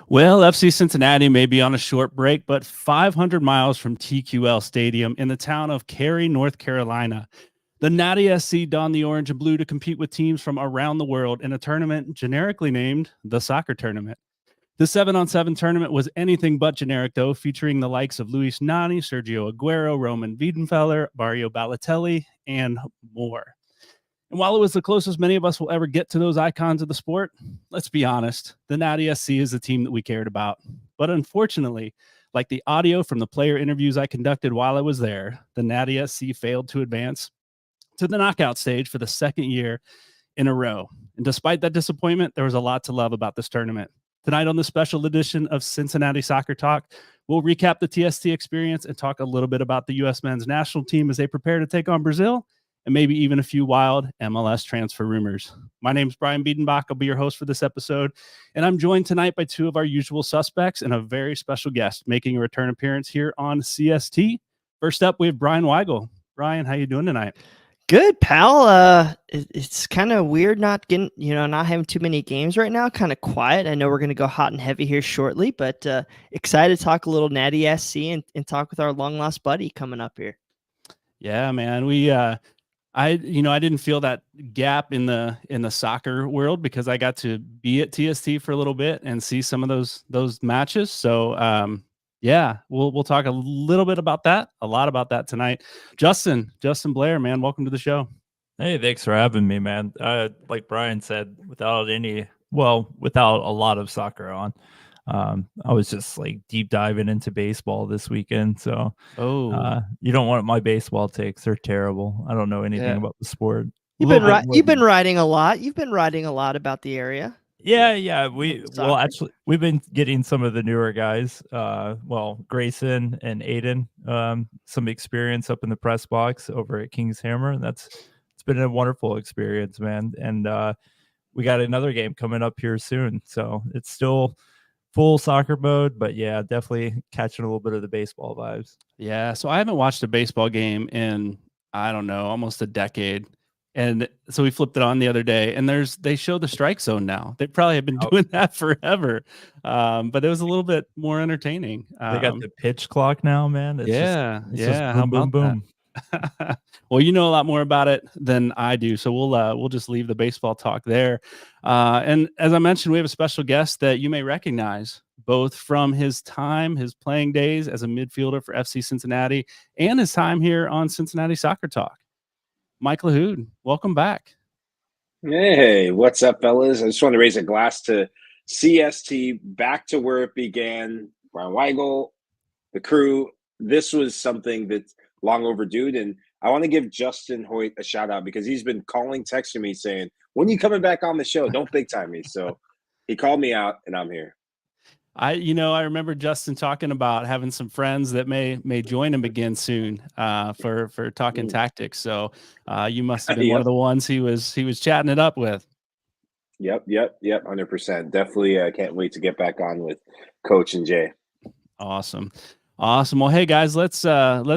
Well, FC Cincinnati may be on a short break, but 500 miles from TQL Stadium in the town of Cary, North Carolina, the Nati SC donned the orange and blue to compete with teams from around the world in a tournament generically named the Soccer Tournament. The 7-on-7 tournament was anything but generic, though, featuring the likes of Luis Nani, Sergio Aguero, Roman Wiedenfeller, Mario Balotelli, and more. And while it was the closest many of us will ever get to those icons of the sport, let's be honest, the Nati SC is the team that we cared about. But unfortunately, like the audio from the player interviews I conducted while I was there, the Nati SC failed to advance to the knockout stage for the second year in a row. And despite that disappointment, there was a lot to love about this tournament. Tonight on the special edition of Cincinnati Soccer Talk, we'll recap the TST experience and talk a little bit about the U.S. men's national team as they prepare to take on Brazil, and maybe even a few wild MLS transfer rumors. My name is Brian Biedenbach. I'll be your host for this episode, and I'm joined tonight by two of our usual suspects and a very special guest making a return appearance here on CST. First up, we have Brian Weigel. Brian, how you doing tonight? Good, pal. It's kind of weird not getting, not having too many games right now. Kind of quiet. I know we're going to go hot and heavy here shortly, but excited to talk a little Natty SC and talk with our long lost buddy coming up here. Yeah, man. I didn't feel that gap in the soccer world because I got to be at TST for a little bit and see some of those matches. So yeah, we'll talk a little bit about that, a lot about that tonight. Justin Blair, man, welcome to the show. Hey, thanks for having me, man. Like Brian said, without a lot of soccer on, I was just like deep diving into baseball this weekend. So, you don't want my baseball takes; they're terrible. I don't know anything about the sport. You've been writing a lot. You've been writing a lot about the area. Yeah. Actually, we've been getting some of the newer guys. Grayson and Aiden, some experience up in the press box over at King's Hammer. It's been a wonderful experience, man. And we got another game coming up here soon, so it's still full soccer mode, but yeah, definitely catching a little bit of the baseball vibes. Yeah, so I haven't watched a baseball game in, I don't know, almost a decade. And so we flipped it on the other day, and they show the strike zone now. They probably have been doing that forever, but it was a little bit more entertaining. They got the pitch clock now, man. It's just boom, boom, boom. Well, you know a lot more about it than I do, so we'll just leave the baseball talk there. And as I mentioned, we have a special guest that you may recognize both from his playing days as a midfielder for FC Cincinnati and his time here on Cincinnati Soccer Talk. Mike Lahoud, welcome back. Hey, what's up, fellas? I just want to raise a glass to CST, back to where it began. Brian Weigel, the crew. This was something that's long overdue, and I want to give Justin Hoyt a shout out because he's been texting me saying, when are you coming back on the show? Don't big time me. So he called me out, and I'm here. I remember Justin talking about having some friends that may join him again soon for talking tactics. So you must have been one of the ones he was chatting it up with. Yep, 100%. Definitely can't wait to get back on with Coach and Jay. Awesome. Well, hey guys, let's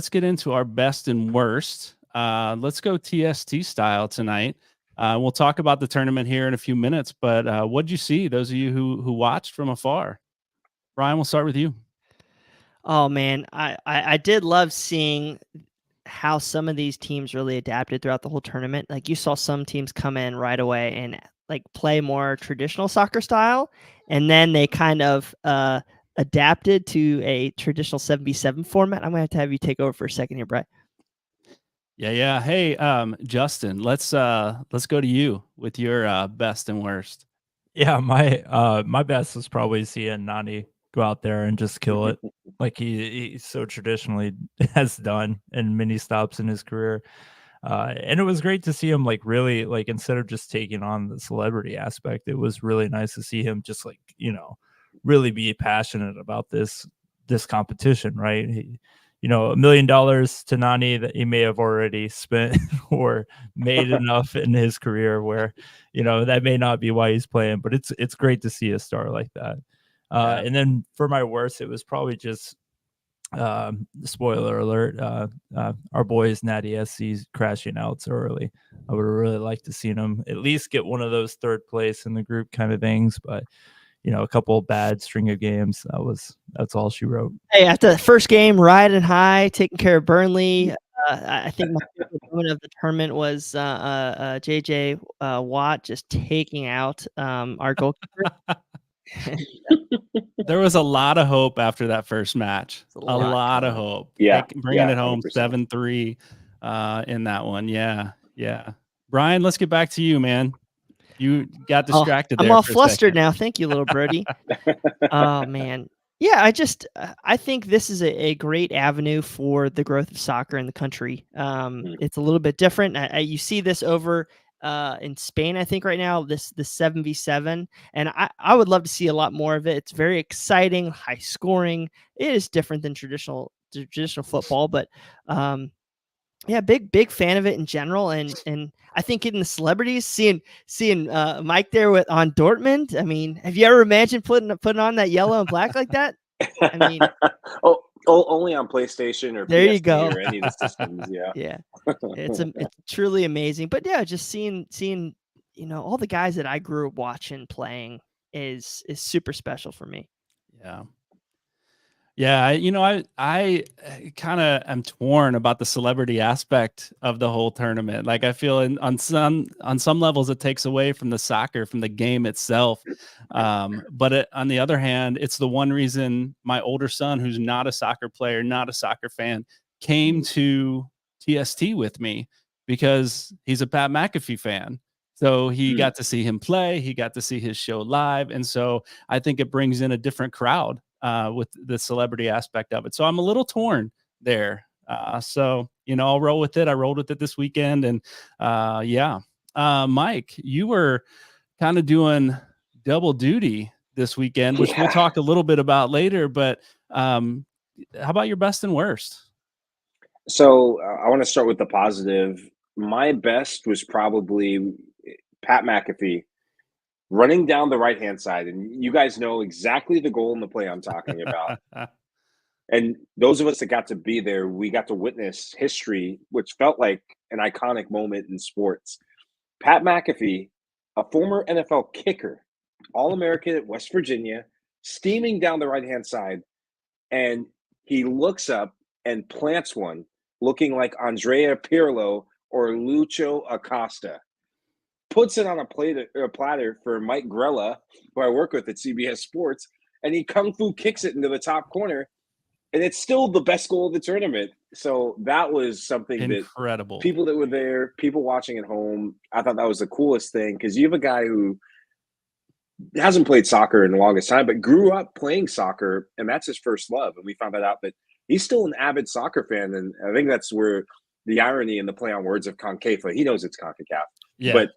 get into our best and worst. Let's go TST style tonight. We'll talk about the tournament here in a few minutes, but what'd you see? Those of you who watched from afar. Brian, we'll start with you. Oh man, I did love seeing how some of these teams really adapted throughout the whole tournament. Like you saw some teams come in right away and like play more traditional soccer style, and then they kind of adapted to a traditional 7v7 format. I'm going to have you take over for a second here, Brett. Yeah. Hey, Justin, let's go to you with your best and worst. Yeah, my best was probably seeing Nati go out there and just kill it like he so traditionally has done in many stops in his career. And it was great to see him like really like instead of just taking on the celebrity aspect, it was really nice to see him just like, really be passionate about this competition, right? $1 million to Nani that he may have already spent or made enough in his career where, that may not be why he's playing, but it's great to see a star like that. And then for my worst, it was probably just spoiler alert, our boys Nati SC's crashing out so early. I would have really liked to see them at least get one of those third place in the group kind of things, but a couple bad string of games. That's all she wrote. Hey, after the first game, riding high, taking care of Burnley. I think my favorite moment of the tournament was JJ Watt just taking out our goalkeeper. There was a lot of hope after that first match. A lot of hope. Yeah, bringing it home 100%. 7-3 in that one. Yeah. Brian, let's get back to you, man. You got distracted. I'm there all for a flustered second. now. Thank you, little birdie. Oh man. Yeah, I think this is a great avenue for the growth of soccer in the country. It's a little bit different. You see this over in Spain, I think right now, this 7v7, and I would love to see a lot more of it. It's very exciting, high scoring. It is different than traditional football, but yeah, big fan of it in general, and I think getting the celebrities, seeing Mike there on Dortmund. I mean, have you ever imagined putting on that yellow and black like that? I mean, only on PlayStation or there PSP you go. or any of the systems. Yeah, yeah, it's truly amazing. But yeah, just seeing all the guys that I grew up watching playing is super special for me. Yeah, I kind of am torn about the celebrity aspect of the whole tournament. Like, I feel on some levels it takes away from the soccer, from the game itself. But on the other hand, it's the one reason my older son, who's not a soccer player, not a soccer fan, came to TST with me, because he's a Pat McAfee fan. So he got to see him play. He got to see his show live. And so I think it brings in a different crowd with the celebrity aspect of it. So I'm a little torn there. So, I'll roll with it. I rolled with it this weekend. And Mike, you were kind of doing double duty this weekend, which we'll talk a little bit about later. But how about your best and worst? So I want to start with the positive. My best was probably Pat McAfee running down the right-hand side. And you guys know exactly the goal and the play I'm talking about. And those of us that got to be there, we got to witness history, which felt like an iconic moment in sports. Pat McAfee, a former NFL kicker, All-American at West Virginia, steaming down the right-hand side. And he looks up and plants one, looking like Andrea Pirlo or Lucho Acosta. Puts it on a platter for Mike Grella, who I work with at CBS Sports, and he kung fu kicks it into the top corner, and it's still the best goal of the tournament. So that was something incredible. That people that were there, people watching at home, I thought that was the coolest thing, because you have a guy who hasn't played soccer in the longest time, but grew up playing soccer, and that's his first love. And we found that out, that he's still an avid soccer fan, and I think that's where the irony and the play on words of CONCACAF. He knows it's CONCACAF. Yeah. But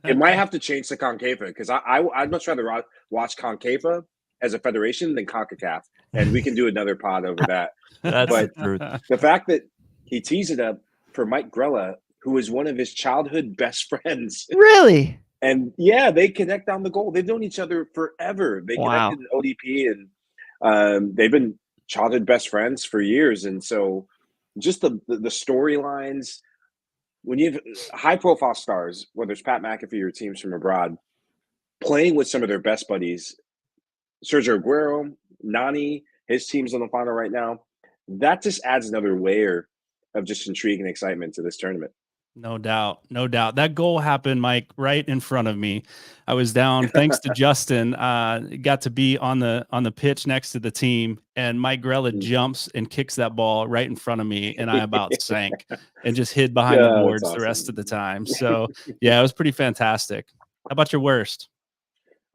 it might have to change to CONCACAF, because I'd much rather watch CONCACAF as a federation than CONCACAF, and we can do another pod over that. That's the truth. The fact that he tees it up for Mike Grella, who is one of his childhood best friends. Really? And yeah, they connect on the goal. They've known each other forever. They connected in ODP, and they've been childhood best friends for years. And so just the storylines, when you have high-profile stars, whether it's Pat McAfee or teams from abroad, playing with some of their best buddies, Sergio Aguero, Nani, his team's on the final right now, that just adds another layer of just intrigue and excitement to this tournament. No doubt. That goal happened, Mike, right in front of me. I was down, thanks to Justin, got to be on the pitch next to the team, and Mike Grella jumps and kicks that ball right in front of me, and I about sank and just hid behind the boards the rest of the time. So yeah, it was pretty fantastic. How about your worst?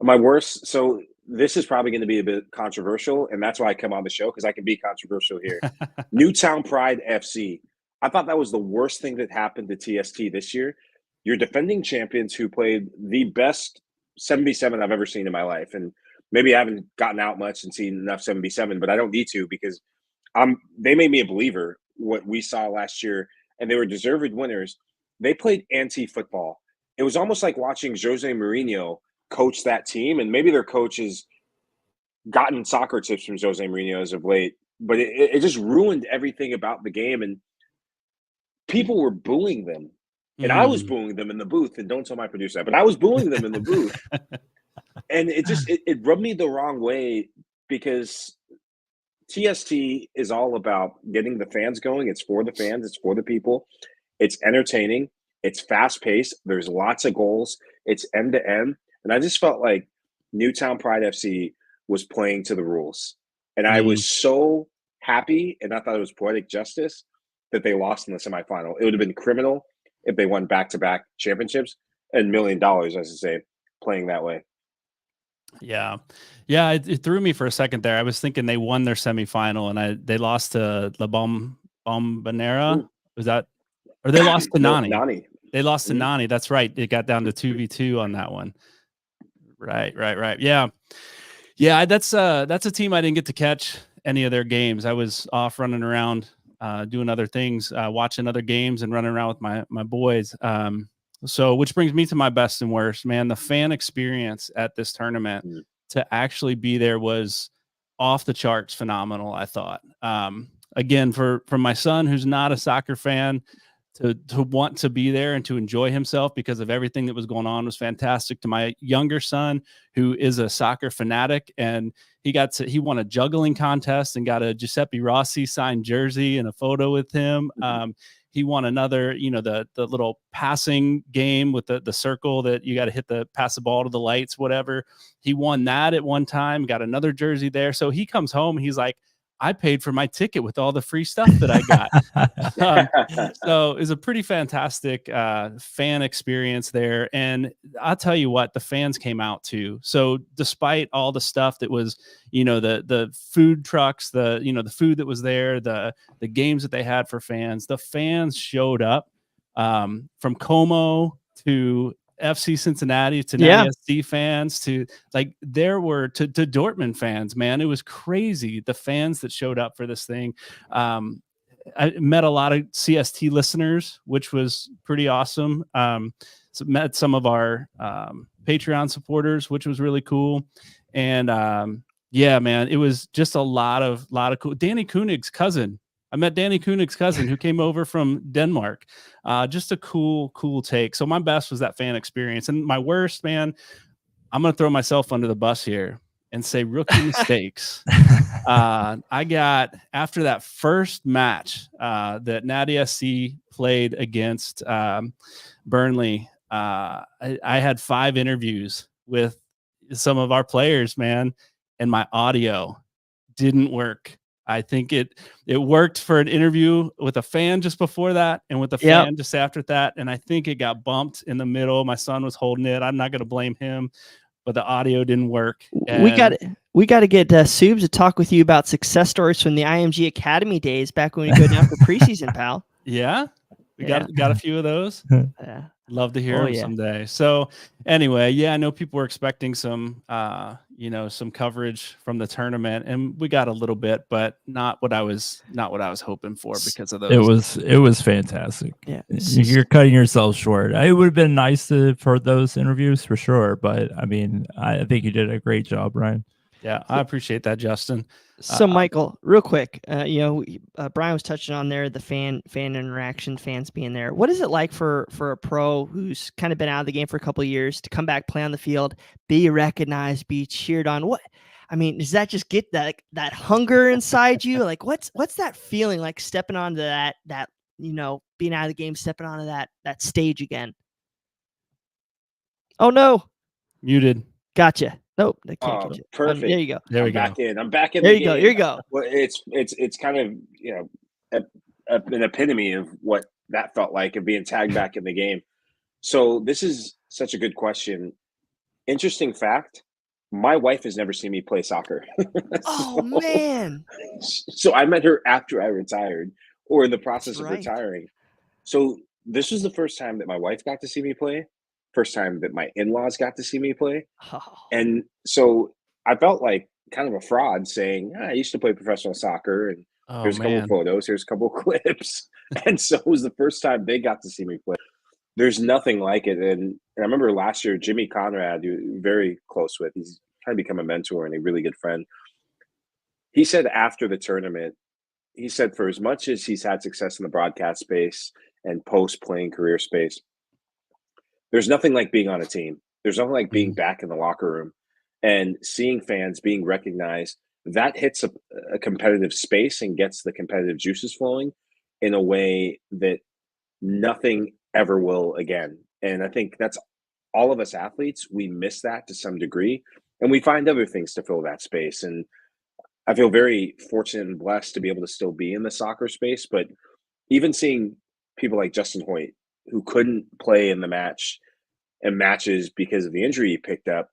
My worst, so this is probably going to be a bit controversial, and that's why I come on the show, because I can be controversial here. Newtown Pride FC. I thought that was the worst thing that happened to TST this year. You're defending champions who played the best 7v7 I've ever seen in my life. And maybe I haven't gotten out much and seen enough 7v7, but I don't need to, because they made me a believer what we saw last year, and they were deserved winners. They played anti-football. It was almost like watching Jose Mourinho coach that team, and maybe their coach has gotten soccer tips from Jose Mourinho as of late, but it just ruined everything about the game. And people were booing them, and I was booing them in the booth. And don't tell my producer that, but I was booing them in the booth. And it rubbed me the wrong way because TST is all about getting the fans going. It's for the fans. It's for the people. It's entertaining. It's fast paced. There's lots of goals. It's end to end. And I just felt like Newtown Pride FC was playing to the rules. And I was so happy, and I thought it was poetic justice that they lost in the semifinal. It would have been criminal if they won back-to-back championships and $1 million, I should say, playing that way. Yeah. It threw me for a second there. I was thinking they won their semifinal and they lost to La Bombonera. Was that, or they lost to Nani? Nani. They lost to Nani. That's right. It got down to 2v2 on that one. Right. Yeah. That's a team I didn't get to catch any of their games. I was off running around, doing other things, watching other games and running around with my boys. So, which brings me to my best and worst, man. The fan experience at this tournament to actually be there was off the charts phenomenal, I thought. Again, for my son, who's not a soccer fan, to want to be there and to enjoy himself because of everything that was going on was fantastic. To my younger son, who is a soccer fanatic, and he won a juggling contest and got a Giuseppe Rossi signed jersey and a photo with him. He won another, the little passing game with the circle that you got to pass the ball to the lights, whatever. He won that at one time, got another jersey there. So he comes home, he's like, I paid for my ticket with all the free stuff that I got. So it was a pretty fantastic fan experience there. And I'll tell you what, the fans came out too. So despite all the stuff that was, the food trucks, the food that was there, the games that they had for fans, the fans showed up from Como to FC Cincinnati to Nati SC fans to there were to Dortmund fans, man. It was crazy. The fans that showed up for this thing. I met a lot of CST listeners, which was pretty awesome. So met some of our Patreon supporters, which was really cool. And yeah, man, it was just a lot of cool. Danny Koenig's cousin. I met Danny Koenig's cousin who came over from Denmark. Just a cool take. So my best was that fan experience. And my worst, man, I'm going to throw myself under the bus here and say rookie mistakes. I got, after that first match that Nati SC played against Burnley, I had 5 interviews with some of our players, man, and my audio didn't work. I think it worked for an interview with a fan just before that and with a fan just after that. And I think it got bumped in the middle. My son was holding it. I'm not going to blame him, but the audio didn't work. And we got to get Subes to talk with you about success stories from the IMG Academy days back when we go down for preseason, pal. Yeah. We got a few of those. Yeah. Love to hear them someday. So anyway, I know people were expecting some, some coverage from the tournament, and we got a little bit, but not what I was hoping for because of those. It was fantastic. Yeah, you're cutting yourself short. It would have been nice for those interviews for sure, but I mean, I think you did a great job, Brian. Yeah, I appreciate that, Justin. So, Michael, real quick, Brian was touching on there the fan interaction, fans being there. What is it like for a pro who's kind of been out of the game for a couple of years to come back, play on the field, be recognized, be cheered on? Does that just get that hunger inside you? Like, what's that feeling like stepping onto that being out of the game, stepping onto that stage again? Oh no, muted. Gotcha. Nope, they can't catch it. Perfect. There you go. There we go. I'm back in. There the you go. game. Here you go. Well, it's kind of an epitome of what that felt like of being tagged back in the game. So this is such a good question. Interesting fact: my wife has never seen me play soccer. Oh man! So I met her after I retired, or in the process of retiring. So this was the first time that my wife got to see me play. First time that my in-laws got to see me play. And so I felt like kind of a fraud saying, I used to play professional soccer and here's a couple of photos, here's a couple of clips. And so it was the first time they got to see me play. There's nothing like it. And I remember last year, Jimmy Conrad, who I'm very close with, he's kind of become a mentor and a really good friend. He said after the tournament, he said for as much as he's had success in the broadcast space and post-playing career space, there's nothing like being on a team. There's nothing like being back in the locker room. and seeing fans being recognized, that hits a competitive space and gets the competitive juices flowing in a way that nothing ever will again. And I think that's all of us athletes, we miss that to some degree, and we find other things to fill that space. And I feel very fortunate and blessed to be able to still be in the soccer space. But even seeing people like Justin Hoyt, who couldn't play in the matches because of the injury he picked up,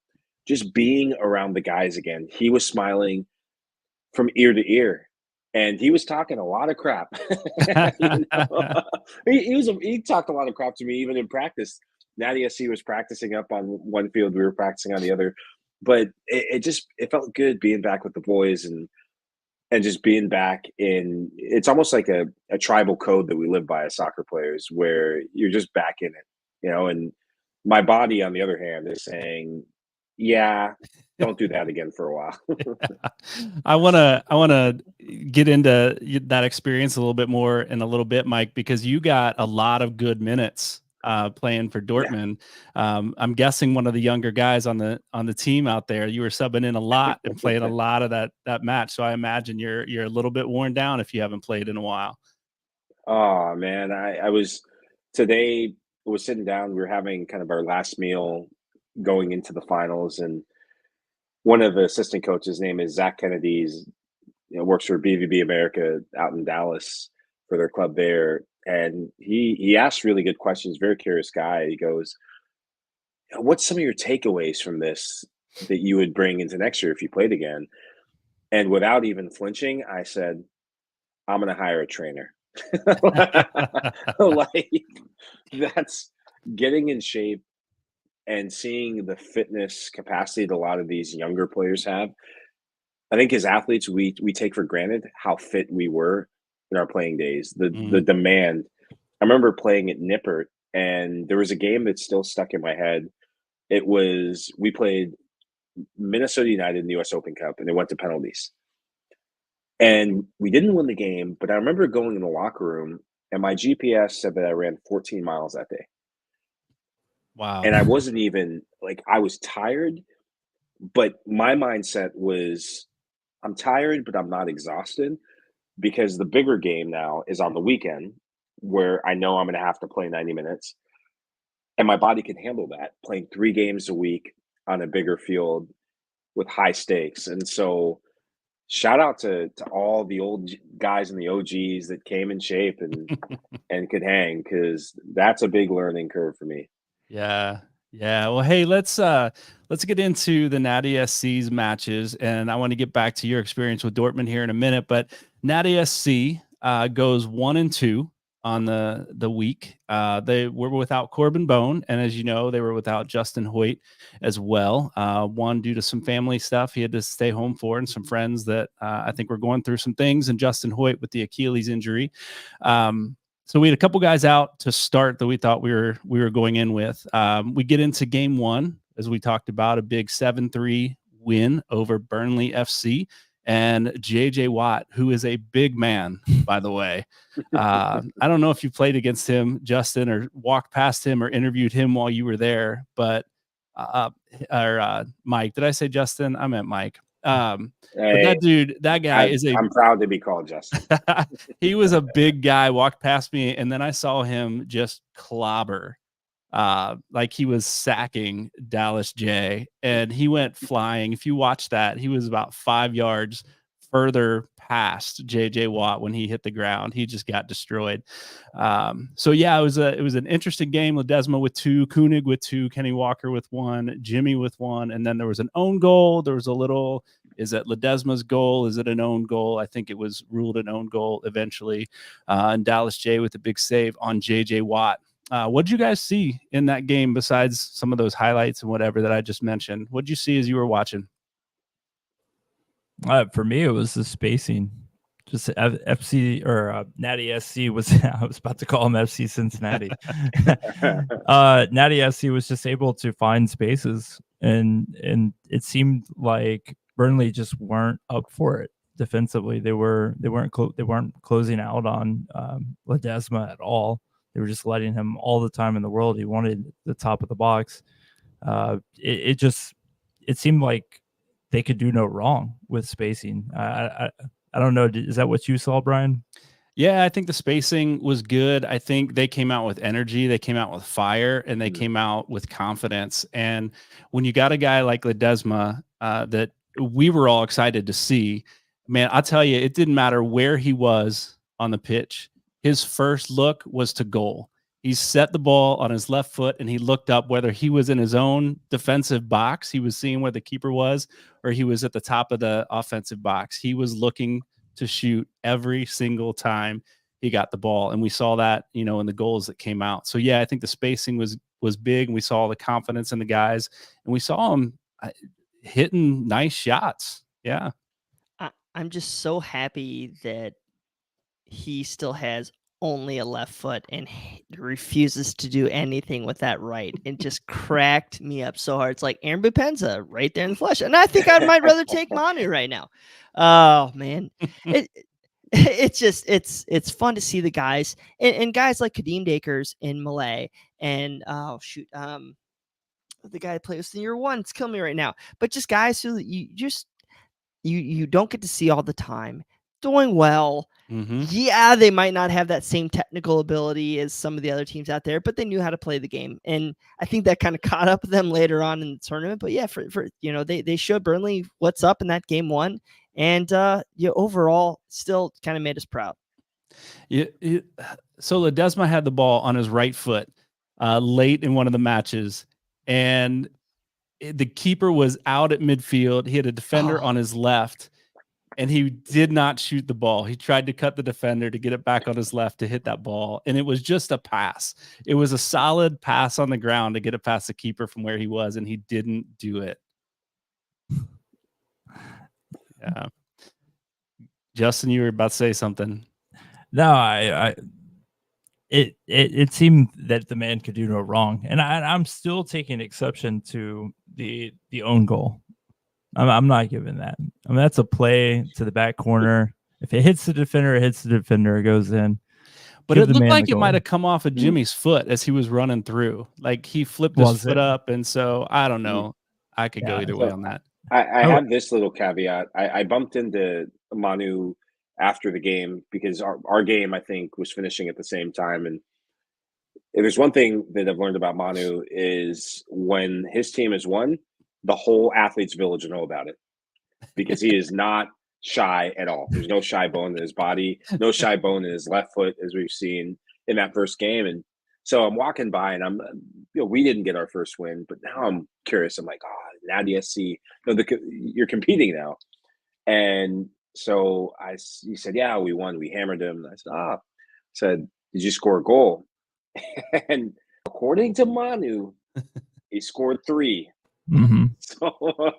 just being around the guys again, he was smiling from ear to ear, and he was talking a lot of crap. You know? he talked a lot of crap to me even in practice. Nati SC was practicing up on one field, we were practicing on the other, but it felt good being back with the boys and just being back in. It's almost like a tribal code that we live by as soccer players, where you're just back in it, you know. And my body, on the other hand, is saying, yeah, don't do that again for a while. I wanna get into that experience a little bit more in a little bit, Mike, because you got a lot of good minutes playing for Dortmund. I'm guessing one of the younger guys on the team out there. You were subbing in a lot and playing a lot of that match. So I imagine you're a little bit worn down if you haven't played in a while. Oh man, I was today. Was sitting down. We were having kind of our last meal going into the finals, and one of the assistant coaches' name is Zach Kennedy. He's, works for BVB America out in Dallas for their club there. And he asked really good questions, very curious guy. He goes, what's some of your takeaways from this that you would bring into next year if you played again? And without even flinching, I said, I'm going to hire a trainer. Like, that's getting in shape and seeing the fitness capacity that a lot of these younger players have. I think as athletes, we take for granted how fit we were in our playing days. The demand. I remember playing at Nippert, and there was a game that still stuck in my head. We played Minnesota United in the US Open Cup, and it went to penalties. And we didn't win the game, but I remember going in the locker room, and my GPS said that I ran 14 miles that day. Wow. And I wasn't even I was tired, but my mindset was, I'm tired, but I'm not exhausted, because the bigger game now is on the weekend, where I know I'm going to have to play 90 minutes, and my body can handle that, playing 3 games a week on a bigger field with high stakes. And so shout out to all the old guys and the OGs that came in shape and could hang, because that's a big learning curve for me. Yeah. Well, hey, let's get into the Nati SC's matches, and I want to get back to your experience with Dortmund here in a minute. But Nati SC goes 1-2 on the week. They were without Corbin Bone, and as you know, they were without Justin Hoyt as well. One due to some family stuff he had to stay home for, and some friends that I think were going through some things, and Justin Hoyt with the Achilles injury. So we had a couple guys out to start that we thought we were going in with. We get into game 1, as we talked about, a big 7-3 win over Burnley FC. And JJ Watt, who is a big man, by the way. I don't know if you played against him, Justin, or walked past him or interviewed him while you were there, but Mike. Did I say Justin? I meant Mike. But that guy I'm proud to be called Justin. He was a big guy, walked past me, and then I saw him just clobber, like he was sacking Dallas J, and he went flying. If you watch that, he was about 5 yards further past JJ Watt when he hit the ground. He just got destroyed. So yeah, it was an interesting game. Ledesma with 2, Koenig with 2, Kenny Walker with 1, Jimmy with 1, and then there was an own goal. There was a little, is it Ledesma's goal? Is it an own goal? I think it was ruled an own goal eventually. And Dallas J with a big save on JJ Watt. What did you guys see in that game besides some of those highlights and whatever that I just mentioned? What did you see as you were watching? For me, it was the spacing. Just FC or Nati SC was, I was about to call him FC Cincinnati. Nati SC was just able to find spaces, and it seemed like Burnley just weren't up for it defensively. They weren't closing out on Ledesma at all. They were just letting him all the time in the world. He wanted the top of the box. It seemed like they could do no wrong with spacing. I don't know. Is that what you saw, Brian? Yeah, I think the spacing was good. I think they came out with energy, they came out with fire, and they came out with confidence. And when you got a guy like Ledesma that we were all excited to see, man, I'll tell you, it didn't matter where he was on the pitch. His first look was to goal. He set the ball on his left foot and he looked up, whether he was in his own defensive box, he was seeing where the keeper was, or he was at the top of the offensive box. He was looking to shoot every single time he got the ball. And we saw that, in the goals that came out. So yeah, I think the spacing was big, and we saw the confidence in the guys, and we saw them hitting nice shots. Yeah. I'm just so happy that he still has only a left foot and refuses to do anything with that right. It just cracked me up so hard. It's like Aaron Bupenza right there in the flesh. And I think I might rather take Manu right now. Oh man. It's fun to see the guys and guys like Kadeem Dakers in Malay and the guy that plays in year one. It's killing me right now. But just guys who you don't get to see all the time, doing well. Mm-hmm. Yeah, they might not have that same technical ability as some of the other teams out there, but they knew how to play the game. And I think that kind of caught up with them later on in the tournament. But yeah, for they showed Burnley what's up in that game one. And overall still kind of made us proud. So Ledesma had the ball on his right foot late in one of the matches, and the keeper was out at midfield. He had a defender on his left, and he did not shoot the ball. He tried to cut the defender to get it back on his left to hit that ball, and it was just a pass. It was a solid pass on the ground to get it past the keeper from where he was, and he didn't do it. Yeah. Justin, you were about to say something. No, it seemed that the man could do no wrong, and I'm still taking exception to the own goal. I'm not giving that. I mean, that's a play to the back corner. If it hits the defender, it hits the defender. It goes in. But it looked like it might have come off of Jimmy's foot as he was running through. Like he flipped his foot up, and so I don't know. I could go either way on that. I have this little caveat. I bumped into Manu after the game because our game, I think, was finishing at the same time. And if there's one thing that I've learned about Manu is when his team has won, the whole athletes village will know about it because he is not shy at all. There's no shy bone in his body, no shy bone in his left foot, as we've seen in that first game. And so I'm walking by and we didn't get our first win, but now I'm curious. I'm like, Nati SC, you're competing now. And so he said, yeah, we won. We hammered him. And I said, did you score a goal? And according to Manu, he scored 3. Mm-hmm. So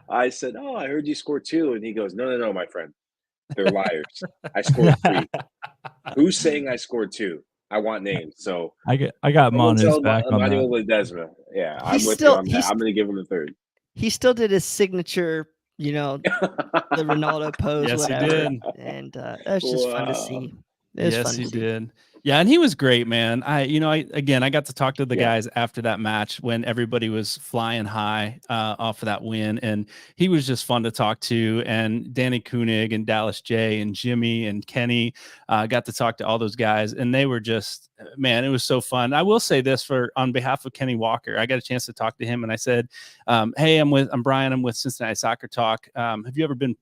I said, I heard you score 2. And he goes, no, my friend. They're liars. I scored 3. Who's saying I scored 2? I want names. So I got Manu's back on Manu that. Ledesma. Yeah, I'm with you on that. I'm going to give him a 3rd. He still did his signature, the Ronaldo pose, yes, whatever. He did. And that's just fun to see. Yes, he did. Yeah, and he was great, man. I got to talk to the guys after that match when everybody was flying high off of that win, and he was just fun to talk to. And Danny Koenig and Dallas J and Jimmy and Kenny got to talk to all those guys, and they were just, man, it was so fun. I will say this on behalf of Kenny Walker, I got a chance to talk to him, and I said, "Hey, I'm Brian. I'm with Cincinnati Soccer Talk. Have you ever been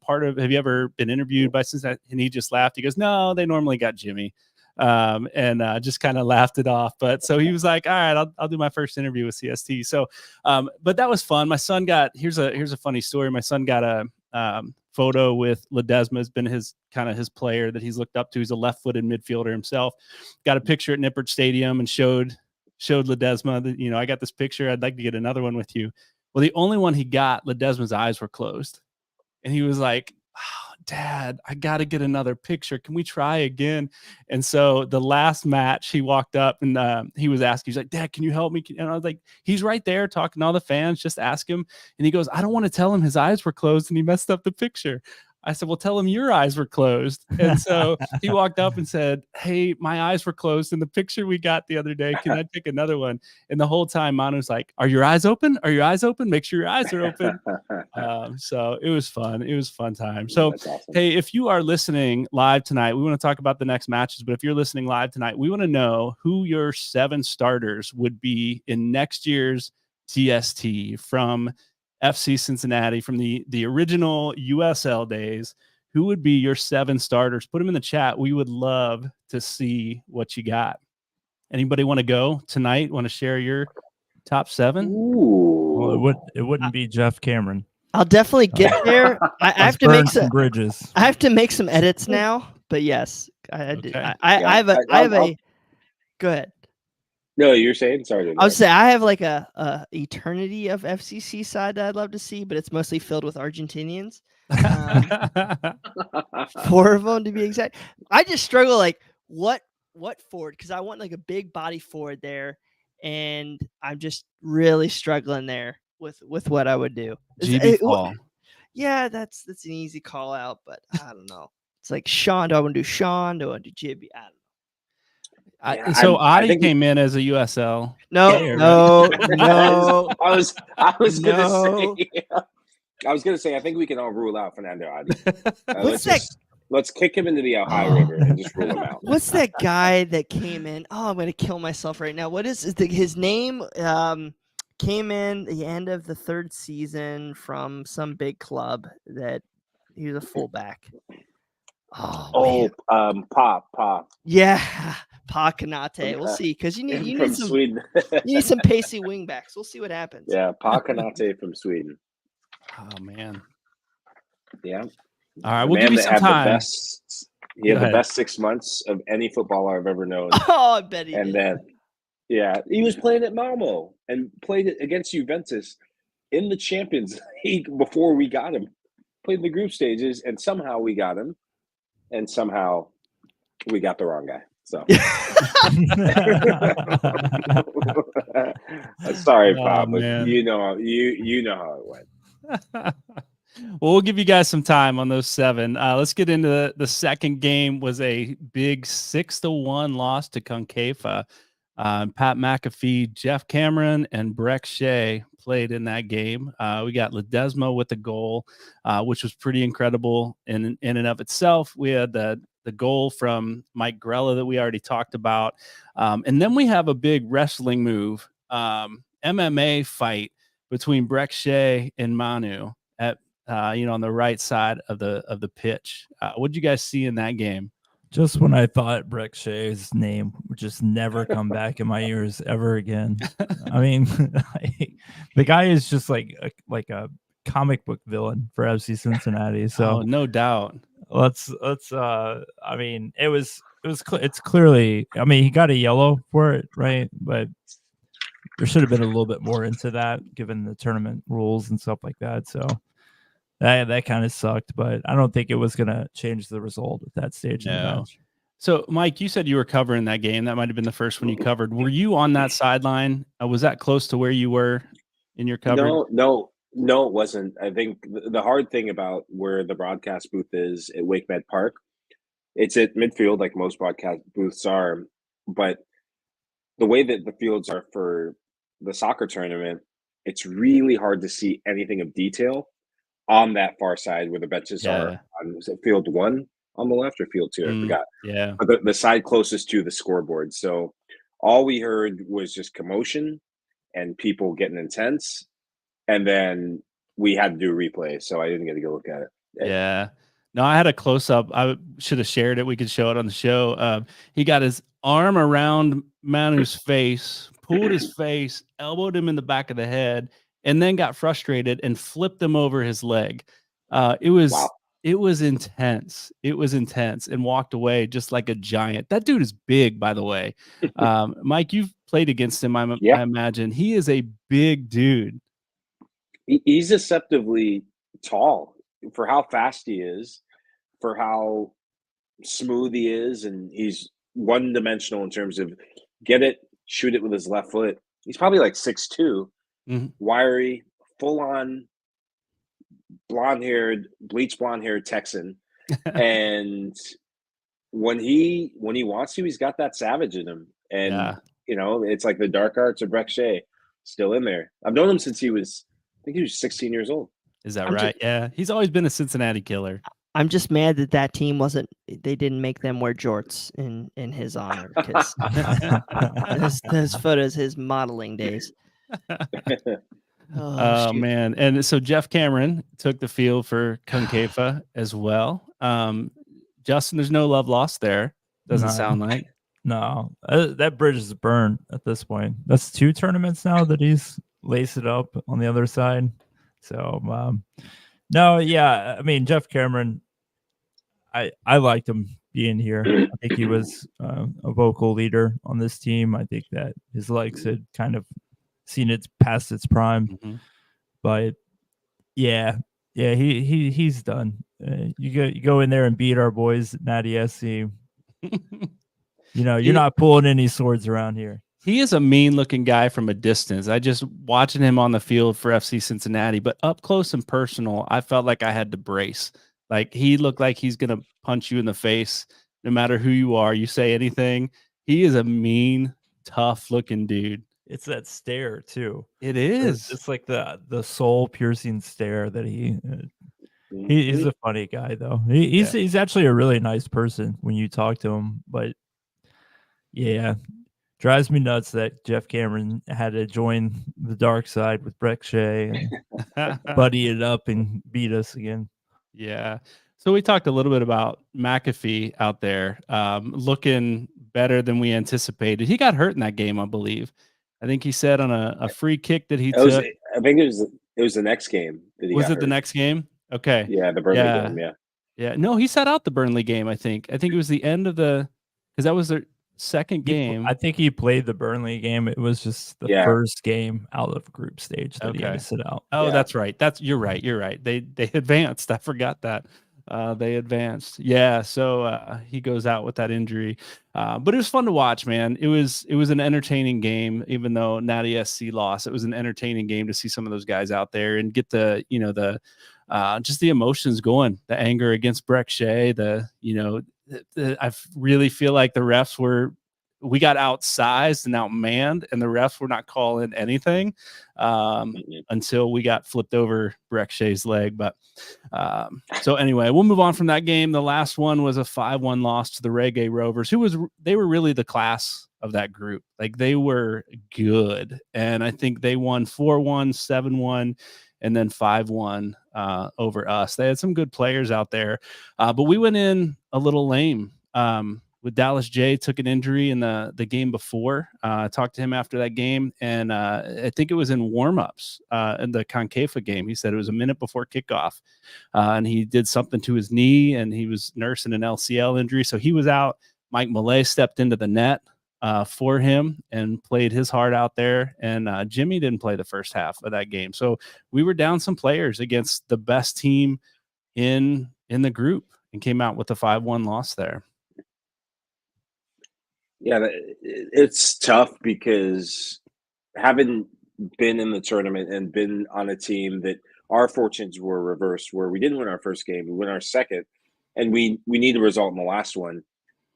interviewed by Cincinnati?" And he just laughed. He goes, "No, they normally got Jimmy." And just kind of laughed it off. But so he was like, all right, I'll do my first interview with CST. So, but that was fun. My son here's a funny story. My son got a photo with Ledesma, has been his player that he's looked up to. He's a left-footed midfielder himself. Got a picture at Nippert Stadium and showed Ledesma that, I got this picture. I'd like to get another one with you. Well, the only one he got, Ledesma's eyes were closed. And he was like, Dad, I got to get another picture. Can we try again? And so the last match, he walked up and he was asking, he's like, Dad, can you help me? And I was like, he's right there talking to all the fans. Just ask him. And he goes, I don't want to tell him his eyes were closed and he messed up the picture. I said, well, tell him your eyes were closed. And so he walked up and said, hey, my eyes were closed in the picture we got the other day. Can I take another one? And the whole time Manu's like, are your eyes open? Are your eyes open? Make sure your eyes are open. So it was fun. It was a fun time. So, That's awesome. hey, if you are listening live tonight, we want to talk about the next matches. But if you're listening live tonight, we want to know who your 7 starters would be in next year's TST from FC Cincinnati, from the original USL days. Who would be your 7 starters? Put them in the chat. We would love to see what you got. Anybody want to go tonight? Want to share your top 7? Ooh. Well, it wouldn't be Jeff Cameron. I'll definitely get there. I have to make some bridges. I have to make some edits now, but yes, Okay. I have a. Go ahead. No, you're saying? Sorry. I would say I have like a eternity of FCC side that I'd love to see, but it's mostly filled with Argentinians. 4 of them to be exact. I just struggle like what forward, because I want like a big body forward there, and I'm just really struggling there with what I would do. GB Paul. Yeah, that's an easy call out, but I don't know. It's like Sean. Do I want to do Sean? Do I want to do JB? I don't know. So Adi came in as a USL. No. I was gonna say I think we can all rule out Fernando Adi. Let's kick him into the Ohio River and just rule him out. What's that guy that came in? Oh, I'm gonna kill myself right now. What is his name? Came in the end of the 3rd season from some big club that he was a fullback. Pa. Yeah, Pa Kanate. We'll see, because you need some Sweden. you need some pacey wingbacks. We'll see what happens. Yeah, Pa Kanate from Sweden. Oh man. Yeah. All right, we'll give you some time. He had the best 6 months of any footballer I've ever known. Oh, I bet he did. And then, yeah, he was playing at Malmo and played it against Juventus in the Champions League before we got him. Played in the group stages, and somehow we got him, and somehow we got the wrong guy. So, sorry, Bob, but you know how it went. Well, we'll give you guys some time on those 7. Let's get into the second game. Was a big 6-1 loss to Concagua. Pat McAfee, Jeff Cameron, and Breck Shea played in that game. We got Ledesma with the goal, which was pretty incredible in and of itself. We had the goal from Mike Grella that we already talked about. And then we have a big wrestling move, MMA fight between Breck Shea and Manu at on the right side of the pitch. What did you guys see in that game? Just when I thought Breck Shea's name would just never come back in my ears ever again. I mean, the guy is just like a comic book villain for FC Cincinnati. So no doubt. Let's I mean, it's clearly, I mean, he got a yellow for it, right? But there should have been a little bit more into that given the tournament rules and stuff like that. So that kind of sucked, but I don't think it was going to change the result at that stage of the match. So, Mike, you said you were covering that game. That might have been the first one you covered. Were you on that sideline? Was that close to where you were in your coverage? No, it wasn't. I think the hard thing about where the broadcast booth is at WakeMed Park, it's at midfield like most broadcast booths are, but the way that the fields are for the soccer tournament, it's really hard to see anything of detail on that far side where the benches are on, was it field 1 on the left or field 2? I forgot. Yeah. But the side closest to the scoreboard. So all we heard was just commotion and people getting intense. And then we had to do a replay. So I didn't get to go look at it. Yeah. No, I had a close up. I should have shared it. We could show it on the show. He got his arm around Manu's face, pulled his face, elbowed him in the back of the head, and then got frustrated and flipped him over his leg. It was intense. It was intense, and walked away just like a giant. That dude is big, by the way. Mike, you've played against him, I imagine. He is a big dude. He's deceptively tall for how fast he is, for how smooth he is, and he's one-dimensional in terms of get it, shoot it with his left foot. He's probably like 6'2", wiry, full-on bleach blonde haired Texan, and when he wants to, he's got that savage in him, and Yeah. it's like the dark arts of Breck Shea still in there. I've known him since I think he was 16 years old. Is that I'm right? Yeah. He's always been a Cincinnati killer. I'm just mad that team they didn't make them wear jorts in his honor, because those photos, his modeling days. Oh, Shoot. man. And so Jeff Cameron took the field for Concafa as well. Justin, there's no love lost there. Doesn't No. sound like. No, that bridge is burned at this point. That's 2 tournaments now that he's laced it up on the other side. So, no, yeah, I mean, Jeff Cameron, I liked him being here. I think he was a vocal leader on this team. I think that his legs had kind of seen it past its prime. Mm-hmm. But yeah, he's done. You go in there and beat our boys at Nati SC. You're not pulling any swords around here. He is a mean-looking guy from a distance. I just watching him on the field for FC Cincinnati, but up close and personal, I felt like I had to brace. Like, he looked like he's going to punch you in the face no matter who you are. You say anything. He is a mean, tough-looking dude. It's that stare too. It is. It's like the soul-piercing stare that he's a funny guy though. He's actually a really nice person when you talk to him, but yeah, drives me nuts that Jeff Cameron had to join the dark side with Breck Shea and buddy it up and beat us again. Yeah. So we talked a little bit about McAfee out there, looking better than we anticipated. He got hurt in that game, I believe. I think he said on a free kick that he took. I think it was the next game that he was got it hurt. the next game? Okay. Yeah, the Burnley game. Yeah. Yeah. No, he sat out the Burnley game. I think it was the end of because that was their second game. I think he played the Burnley game. It was just the first game out of group stage that he had to sit out. Oh, that's right. You're right. You're right. They advanced. I forgot that. They advanced. Yeah. So he goes out with that injury. But it was fun to watch, man. It was an entertaining game, even though Nati SC lost. It was an entertaining game to see some of those guys out there and get the just the emotions going, the anger against Breck Shea, I really feel like the refs we got outsized and outmanned, and the refs were not calling anything until we got flipped over Breck Shea's leg. But so anyway, we'll move on from that game. The last one was a 5-1 loss to the Reggae Rovers, they were really the class of that group. Like, they were good. And I think they won 4-1, 7-1, and then 5-1 over us. They had some good players out there, but we went in a little lame. With Dallas J took an injury in the game before. I talked to him after that game, and I think it was in warm-ups in the Concafa game. He said it was a minute before kickoff, and he did something to his knee, and he was nursing an LCL injury, so he was out. Mike Malay stepped into the net for him and played his heart out there, and Jimmy didn't play the first half of that game. So we were down some players against the best team in the group and came out with a 5-1 loss there. Yeah, it's tough because having been in the tournament and been on a team that our fortunes were reversed, where we didn't win our first game, we win our second, and we need a result in the last one.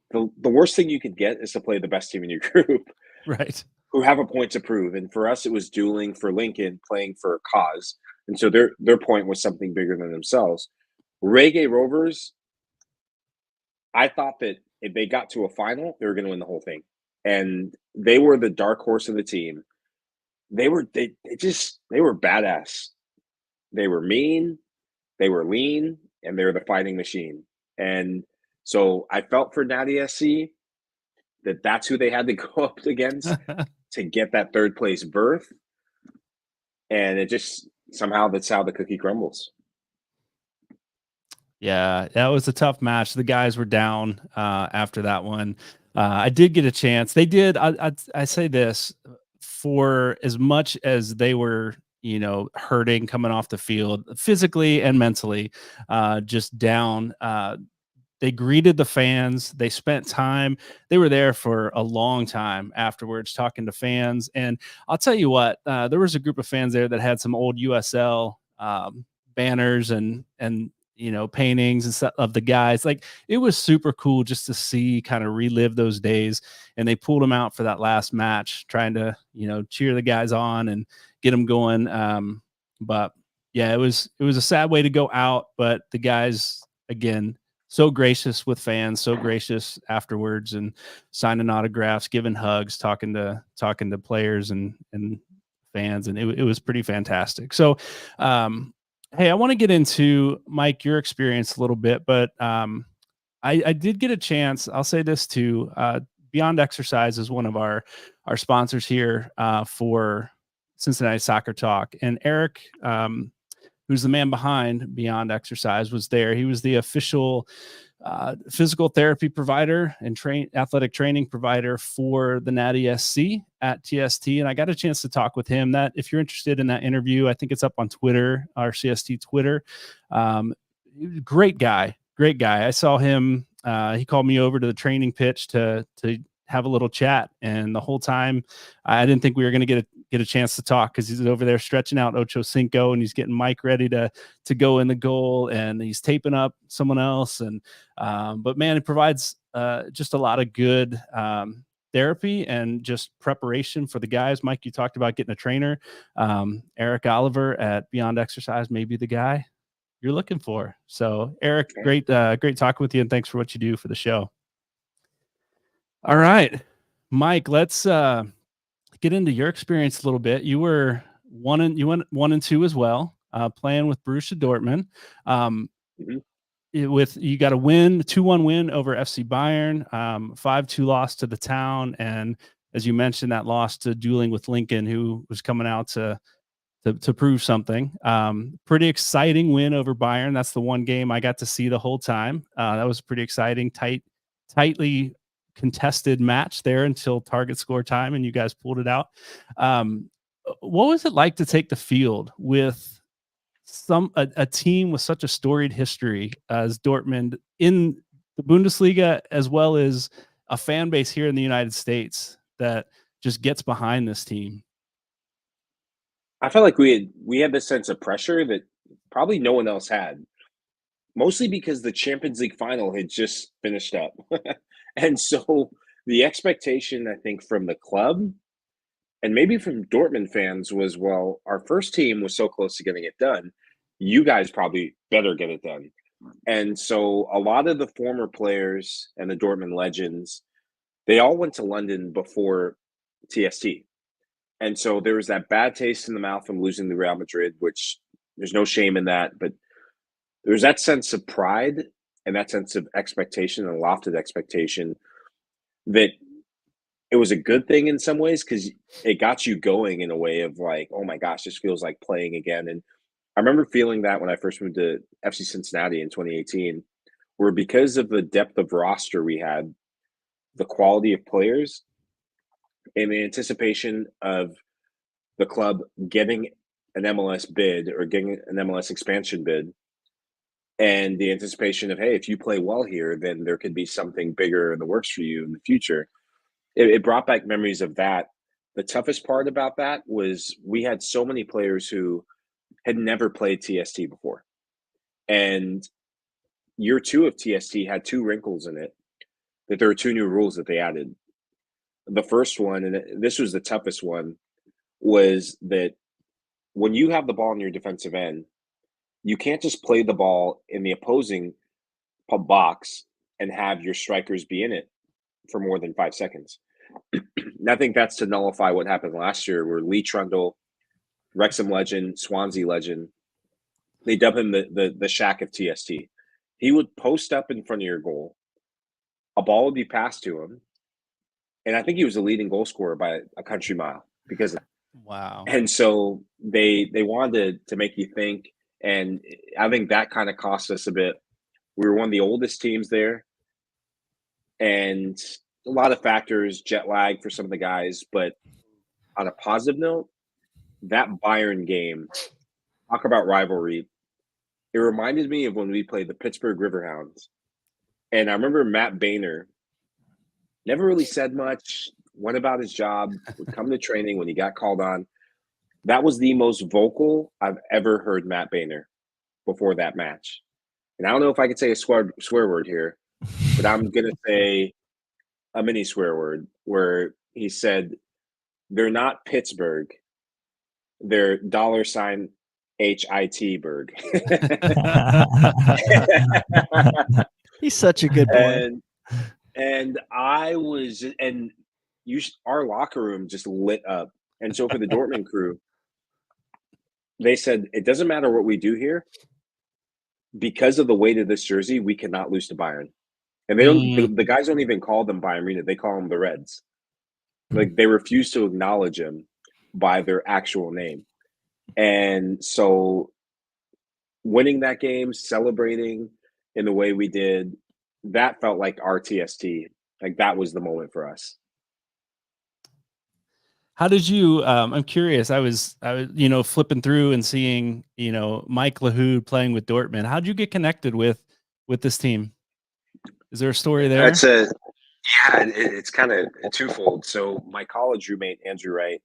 The worst thing you could get is to play the best team in your group, right? Who have a point to prove. And for us, it was dueling for Lincoln, playing for a cause, and so their point was something bigger than themselves. Reggae Rovers, I thought that if they got to a final, they were going to win the whole thing. And they were the dark horse of the team. They were badass. They were mean, they were lean, and they were the fighting machine. And so I felt for Nati SC that's who they had to go up against to get that third place berth. And it just somehow that's how the cookie crumbles. Yeah, that was a tough match. The guys were down after that one. I did get a chance. They did. I say this, for as much as they were, hurting coming off the field physically and mentally, just down. They greeted the fans. They spent time. They were there for a long time afterwards, talking to fans. And I'll tell you what, there was a group of fans there that had some old USL banners and paintings and stuff of the guys. Like, it was super cool just to see, kind of relive those days. And they pulled them out for that last match, trying to cheer the guys on and get them going. But yeah, it was a sad way to go out, but the guys, again, so gracious with fans, so gracious afterwards, and signing autographs, giving hugs, talking to players and fans, and it was pretty fantastic. So hey, I want to get into, Mike, your experience a little bit, but I did get a chance. I'll say this too. Beyond Exercise is one of our sponsors here for Cincinnati Soccer Talk, and Eric, who's the man behind Beyond Exercise, was there. He was the official physical therapy provider and athletic training provider for the Nati SC at TST. And I got a chance to talk with him. That, if you're interested in that interview, I think it's up on Twitter, our CST Twitter. Great guy. I saw him. He called me over to the training pitch to have a little chat. And the whole time, I didn't think we were going to get a chance to talk, because he's over there stretching out Ocho Cinco, and he's getting Mike ready to go in the goal, and he's taping up someone else. And but man, it provides just a lot of good therapy and just preparation for the guys. Mike, you talked about getting a trainer. Eric Oliver at Beyond Exercise may be the guy you're looking for. So Eric, great talking with you, and thanks for what you do for the show. All right, Mike, let's get into your experience a little bit. You went 1-2 as well, playing with Borussia Dortmund. You got a 2-1 win over FC Bayern, 5-2 loss to the Town, and as you mentioned, that loss to dueling with Lincoln, who was coming out to prove something. Pretty exciting win over Bayern. That's the one game I got to see the whole time. That was pretty exciting, tightly contested match there until target score time, and you guys pulled it out. What was it like to take the field with a team with such a storied history as Dortmund in the Bundesliga, as well as a fan base here in the United States that just gets behind this team? I felt like we had this sense of pressure that probably no one else had, mostly because the Champions League final had just finished up. And so the expectation, I think, from the club and maybe from Dortmund fans was, well, our first team was so close to getting it done. You guys probably better get it done. And so a lot of the former players and the Dortmund legends, they all went to London before TST. And so there was that bad taste in the mouth from losing to Real Madrid, which there's no shame in that. But there's that sense of pride and that sense of expectation and lofted expectation that it was a good thing in some ways, because it got you going in a way of like, oh my gosh, this feels like playing again. And I remember feeling that when I first moved to FC Cincinnati in 2018, where because of the depth of roster we had, the quality of players, and the anticipation of the club getting an MLS bid or getting an MLS expansion bid, and the anticipation of, hey, if you play well here, then there could be something bigger in the works for you in the future. It brought back memories of that. The toughest part about that was we had so many players who had never played TST before. And year 2 of TST had 2 wrinkles in it, that there were 2 new rules that they added. The first one, and this was the toughest one, was that when you have the ball in your defensive end, you can't just play the ball in the opposing box and have your strikers be in it for more than 5 seconds. And I think that's to nullify what happened last year, where Lee Trundle, Wrexham legend, Swansea legend, they dub him the Shaq of TST. He would post up in front of your goal. A ball would be passed to him. And I think he was the leading goal scorer by a country mile because of wow. And so they wanted to make you think. And I think that kind of cost us a bit. We were one of the oldest teams there. And a lot of factors, jet lag for some of the guys. But on a positive note, that Bayern game, talk about rivalry. It reminded me of when we played the Pittsburgh Riverhounds. And I remember Matt Boehner never really said much, went about his job, would come to training when he got called on. That was the most vocal I've ever heard Matt Boehner. before that match. And I don't know if I could say a swear word here, but I'm going to say a mini swear word where he said, they're not Pittsburgh. They're $HIT Berg. He's such a good boy. And I was, and our locker room just lit up. And so for the Dortmund crew, they said, it doesn't matter what we do here. Because of the weight of this jersey, we cannot lose to Bayern. And they don't. The guys don't even call them Bayern Munich. They call them the Reds. Like, they refuse to acknowledge them by their actual name. And so winning that game, celebrating in the way we did, that felt like our TST. Like, that was the moment for us. How did you, I'm curious, I was, flipping through and seeing, Mike Lahoud playing with Dortmund. How did you get connected with this team? Is there a story there? It's kind of twofold. So my college roommate, Andrew Wright,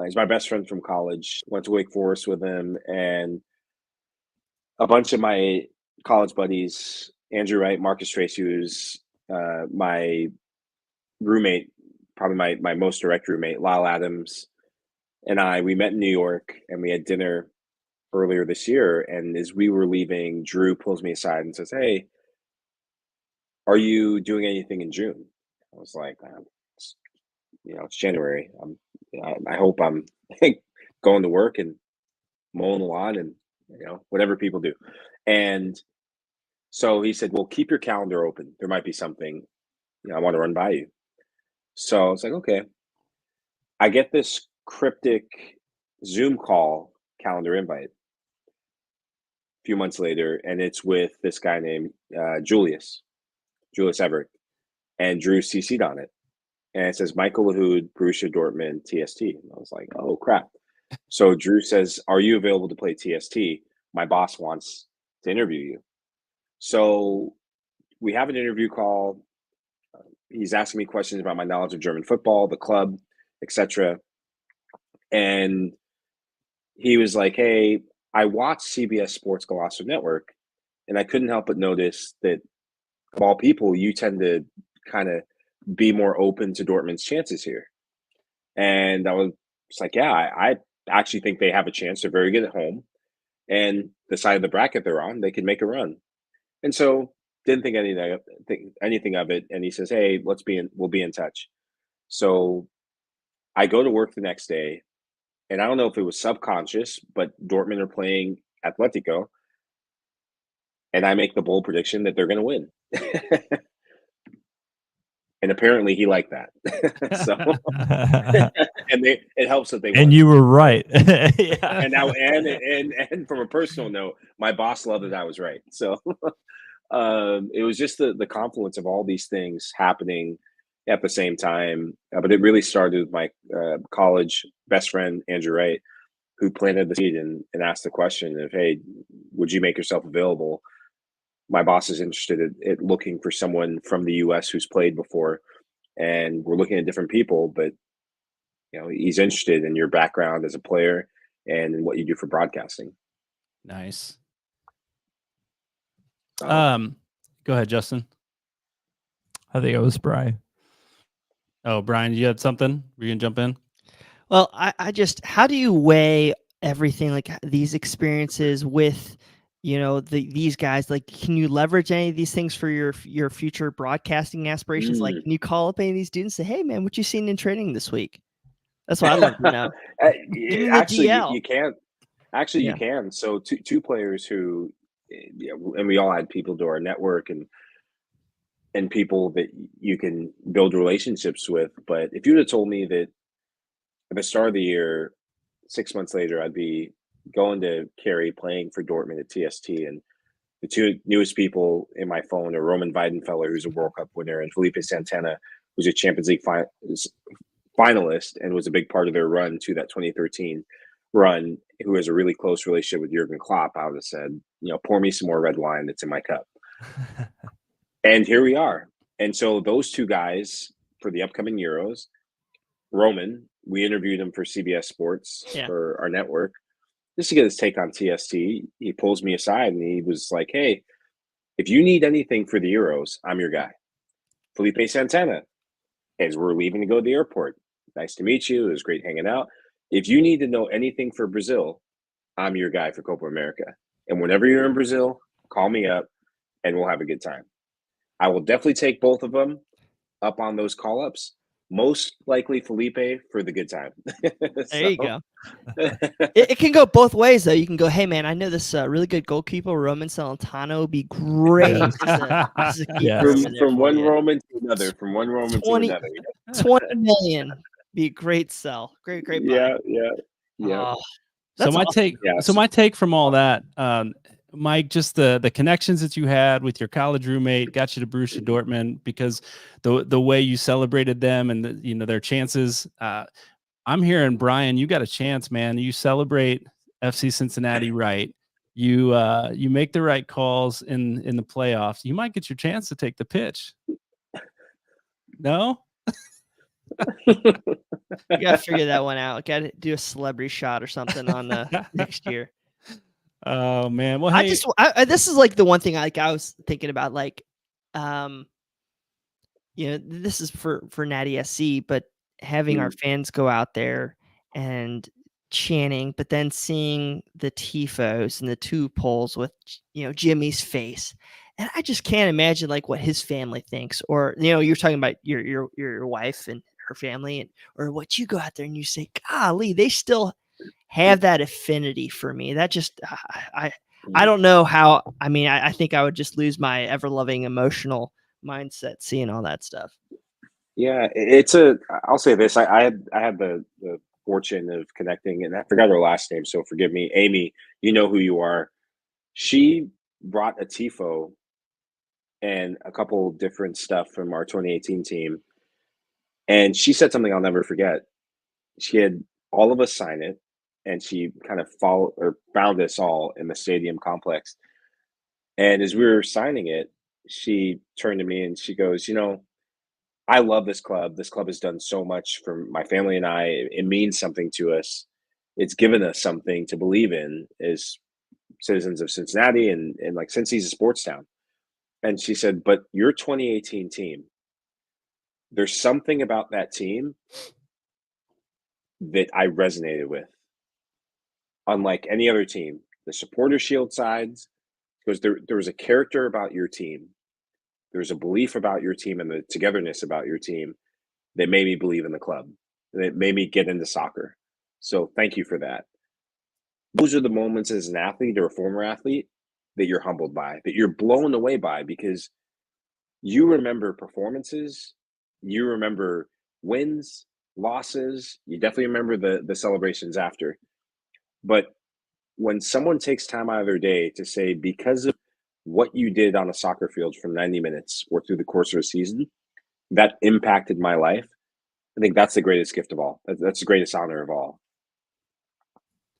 he's my best friend from college. Went to Wake Forest with him, and a bunch of my college buddies, Andrew Wright, Marcus Tracy, who's my roommate, probably my most direct roommate, Lyle Adams, and we met in New York, and we had dinner earlier this year. And as we were leaving, Drew pulls me aside and says, "Hey, are you doing anything in June?" I was like, it's January. I hope I'm going to work and mowing the lawn and, whatever people do. And so he said, well, keep your calendar open. There might be something, I want to run by you. So I was like, okay. I get this cryptic Zoom call calendar invite a few months later, and it's with this guy named Julius Everett, and Drew CC'd on it. And it says, Michael Lahoud, Borussia Dortmund, TST. And I was like, oh, crap. So Drew says, are you available to play TST? My boss wants to interview you. So we have an interview call. He's asking me questions about my knowledge of German football, the club, etc. And he was like, hey, I watched CBS Sports Golasso Network, and I couldn't help but notice that, of all people, you tend to kind of be more open to Dortmund's chances here. And I was like, yeah, I actually think they have a chance. They're very good at home. And the side of the bracket they're on, they can make a run. And so didn't think anything of it. And he says, hey, we'll be in touch. So I go to work the next day, and I don't know if it was subconscious, but Dortmund are playing Atletico, and I make the bold prediction that they're going to win. And apparently he liked that. So, and it helps that they won. And you were right. Yeah. And from a personal note, my boss loved that I was right. So it was just the confluence of all these things happening at the same time. But it really started with my college best friend, Andrew Wright, who planted the seed and asked the question of, hey, would you make yourself available? My boss is interested in looking for someone from the U.S. who's played before, and we're looking at different people, but he's interested in your background as a player and in what you do for broadcasting. Nice. Go ahead, Justin. I think it was Brian. Oh, Brian, you had something? Were you gonna jump in? Well, I just, how do you weigh everything, like these experiences with, these guys? Like, can you leverage any of these things for your future broadcasting aspirations? Like, can you call up any of these students and say, hey, man, what you seen in training this week? That's what I'd love to know. Actually, you can. Actually, you can. So two players who, and we all had people to our network and people that you can build relationships with. But if you would have told me that at the start of the year, 6 months later, I'd be going to Cary playing for Dortmund at TST, and the two newest people in my phone are Roman Weidenfeller, who's a World Cup winner, and Felipe Santana, who's a Champions League finalist and was a big part of their run to that 2013 run, who has a really close relationship with Jurgen Klopp. I would have said, pour me some more red wine that's in my cup. And here we are. And so those two guys for the upcoming Euros, Roman, we interviewed him for CBS Sports for our network. just to get his take on TST, he pulls me aside and he was like, "Hey, if you need anything for the Euros, I'm your guy." Felipe Santana, as we're leaving to go to the airport, "Nice to meet you. It was great hanging out. If you need to know anything for Brazil, I'm your guy for Copa America. And whenever you're in Brazil, call me up and we'll have a good time." I will definitely take both of them up on those call ups. Most likely Felipe for the good time. There you go. It can go both ways, though. You can go, "Hey, man, I know this really good goalkeeper, Roman Celentano, would be great as a keeper over there From for one you." Roman to another, from one Roman to 20 another. 20 million be a great sell. Great buy. Yeah. Oh, So that's my awesome. take, Yeah, so my take from all that, Mike, just the connections that you had with your college roommate got you to Borussia Dortmund because the way you celebrated them and their chances. I'm hearing, Brian, you got a chance, man. You celebrate FC Cincinnati right. You make the right calls in the playoffs. You might get your chance to take the pitch. No. You gotta figure that one out. Gotta do a celebrity shot or something on the next year. Oh man. Well, I hey, this is like the one thing I was thinking about, like, this is for Natty SC, but having our fans go out there and chanting, but then seeing the tifos and the two poles with Jimmy's face, and I just can't imagine like what his family thinks, or you're talking about your wife and her family, or what you go out there and you say, "Golly, they still have that affinity for me." That just I don't know how. I mean, I think I would just lose my ever loving emotional mindset seeing all that stuff. Yeah, I'll say this. I had the fortune of connecting, and I forgot her last name, so forgive me. Amy, you know who you are. She brought a tifo and a couple different stuff from our 2018 team. And she said something I'll never forget. She had all of us sign it, and she kind of found us all in the stadium complex. And as we were signing it, she turned to me and she goes, "I love this club. This club has done so much for my family and I. It means something to us. It's given us something to believe in as citizens of Cincinnati and like Cincy's a sports town." And she said, "But your 2018 team, there's something about that team that I resonated with. Unlike any other team, the supporter shield sides, because there was a character about your team. There's a belief about your team and the togetherness about your team that made me believe in the club. And it made me get into soccer. So thank you for that." Those are the moments as an athlete or a former athlete that you're humbled by, that you're blown away by, because you remember performances, you remember wins, losses, you definitely remember the celebrations after. But when someone takes time out of their day to say, because of what you did on a soccer field for 90 minutes or through the course of a season, that impacted my life, I think that's the greatest gift of all. That's the greatest honor of all.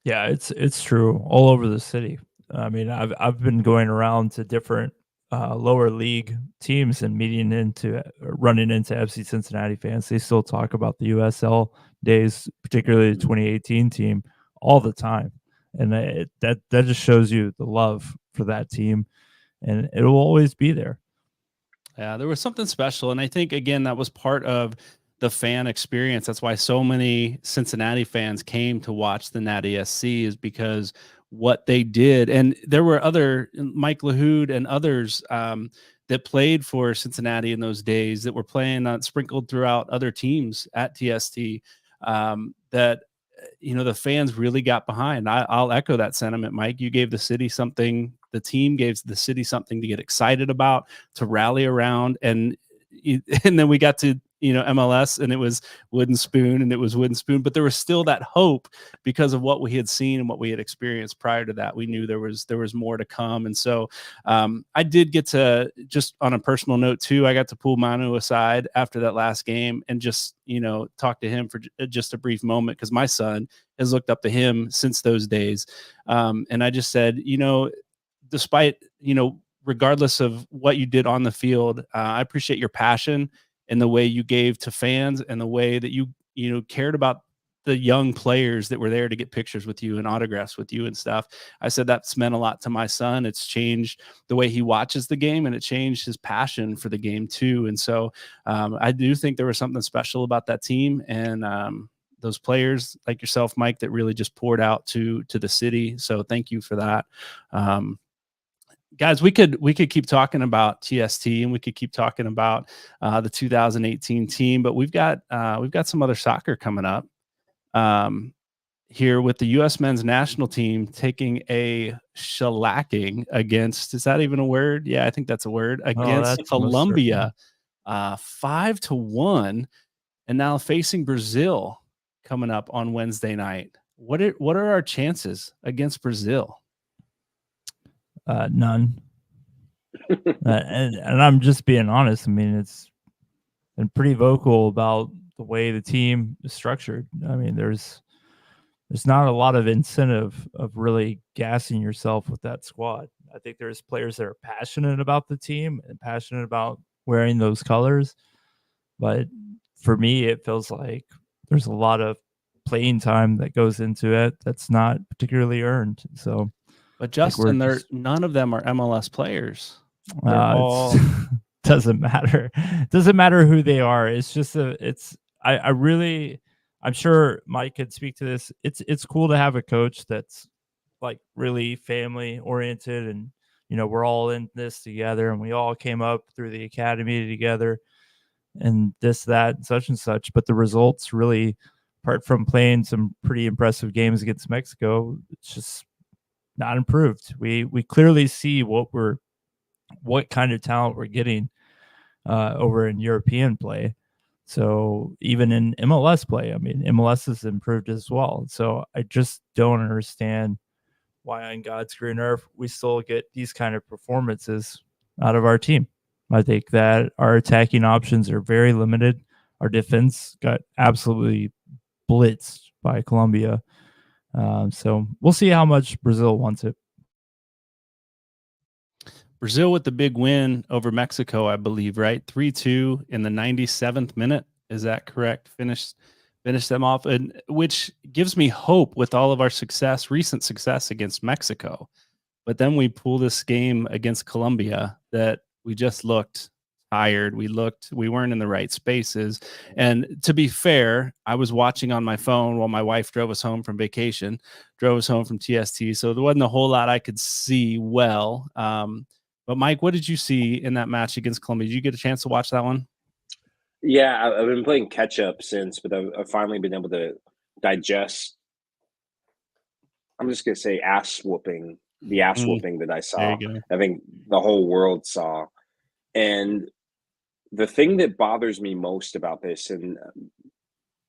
Yeah, it's true all over the city. I mean, I've been going around to different lower league teams and running into FC Cincinnati fans. They still talk about the USL days, particularly the 2018 team, all the time, and that just shows you the love for that team, and it will always be there. Yeah, there was something special, and I think again that was part of the fan experience. That's why so many Cincinnati fans came to watch the Natty SC, is because what they did. And there were other, Mike Lahoud and others that played for Cincinnati in those days that were playing sprinkled throughout other teams at TST, that the fans really got behind. I'll echo that sentiment, Mike. You gave the city something, the team gave the city something to get excited about, to rally around, and then we got to MLS, and it was wooden spoon, but there was still that hope because of what we had seen and what we had experienced prior to that. We knew there was more to come. And so I did get to, just on a personal note too, I got to pull Manu aside after that last game and just talk to him for just a brief moment, because my son has looked up to him since those days, and I just said, despite regardless of what you did on the field, I appreciate your passion and the way you gave to fans and the way that you cared about the young players that were there to get pictures with you and autographs with you and stuff. I said that's meant a lot to my son. It's changed the way he watches the game, and it changed his passion for the game too. And so I do think there was something special about that team and those players like yourself, Mike, that really just poured out to the city. So thank you for that. Guys, we could keep talking about TST and we could keep talking about the 2018 team, but we've got some other soccer coming up here with the U.S. men's national team taking a shellacking against, is that even a word? Yeah, I think that's a word, against Colombia, 5-1, and now facing Brazil coming up on Wednesday night. What are our chances against Brazil? None. And I'm just being honest. I mean, it's been pretty vocal about the way the team is structured. I mean, there's not a lot of incentive of really gassing yourself with that squad. I think there's players that are passionate about the team and passionate about wearing those colors. But for me, it feels like there's a lot of playing time that goes into it that's not particularly earned. So, but Justin, none of them are MLS players. Doesn't matter. Doesn't matter who they are. It's just I'm sure Mike could speak to this. It's cool to have a coach that's like really family oriented, and we're all in this together, and we all came up through the academy together, and this, that, and such. But the results really, apart from playing some pretty impressive games against Mexico, it's just not improved. We clearly see what kind of talent we're getting over in European play. So even in MLS play, I mean, MLS has improved as well. So I just don't understand why on God's green earth we still get these kind of performances out of our team. I think that our attacking options are very limited. Our defense got absolutely blitzed by Colombia. So we'll see how much Brazil wants it. Brazil with the big win over Mexico, I believe, right? 3-2 in the 97th minute. Is that correct? Finished them off, and which gives me hope with all of our recent success against Mexico. But then we pull this game against Colombia that we just looked tired. We weren't in the right spaces. And to be fair, I was watching on my phone while my wife drove us home from vacation, drove us home from TST. So there wasn't a whole lot I could see well. But Mike, what did you see in that match against Colombia? Did you get a chance to watch that one? Yeah, I've been playing catch up since, but I've finally been able to digest. I'm just gonna say the ass whooping that I saw. I think the whole world saw. And the thing that bothers me most about this, and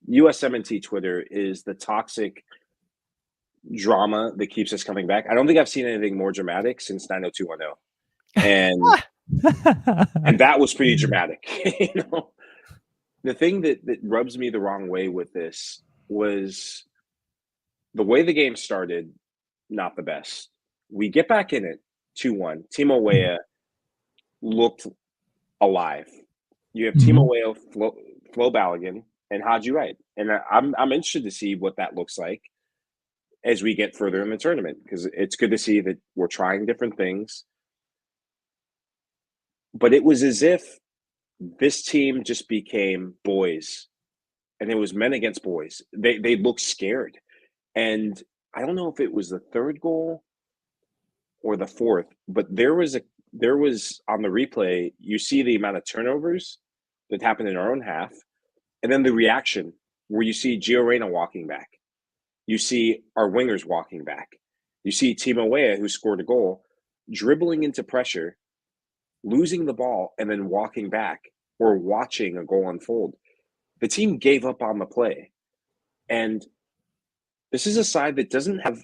USMNT Twitter, is the toxic drama that keeps us coming back. I don't think I've seen anything more dramatic since 90210. And that was pretty dramatic. The thing that rubs me the wrong way with this was the way the game started, not the best. We get back in it 2-1. Timo Weah looked alive. You have Timo Weah, Flo Balogun, and Haji Wright. And I'm interested to see what that looks like as we get further in the tournament, because it's good to see that we're trying different things. But it was as if this team just became boys, and it was men against boys. They looked scared. And I don't know if it was the third goal or the fourth, but there was on the replay, you see the amount of turnovers that happened in our own half, and then the reaction where you see Gio Reyna walking back. You see our wingers walking back. You see Timo Weah, who scored a goal, dribbling into pressure, losing the ball, and then walking back or watching a goal unfold. The team gave up on the play. And this is a side that doesn't have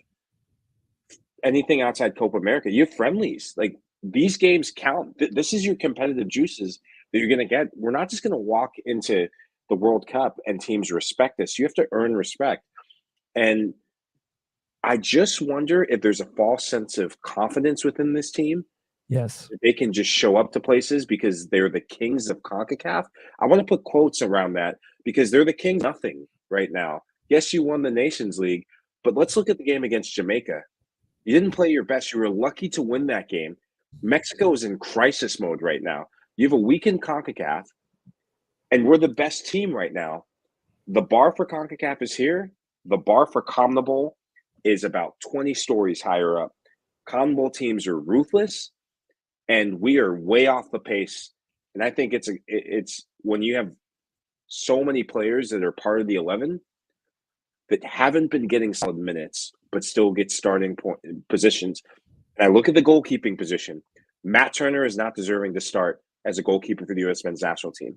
anything outside Copa America. You have friendlies. Like, these games count. This is your competitive juices that you're going to get. We're not just going to walk into the World Cup and teams respect us. You have to earn respect. And I just wonder if there's a false sense of confidence within this team. Yes. They can just show up to places because they're the kings of CONCACAF. I want to put quotes around that, because they're the king of nothing right now. Yes, you won the Nations League, but let's look at the game against Jamaica. You didn't play your best. You were lucky to win that game. Mexico is in crisis mode right now. You have a weakened CONCACAF, and we're the best team right now. The bar for CONCACAF is here. The bar for CONMEBOL is about 20 stories higher up. CONMEBOL teams are ruthless, and we are way off the pace. And I think it's when you have so many players that are part of the 11 that haven't been getting solid minutes, but still get starting positions. And I look at the goalkeeping position. Matt Turner is not deserving to start as a goalkeeper for the U.S. men's national team.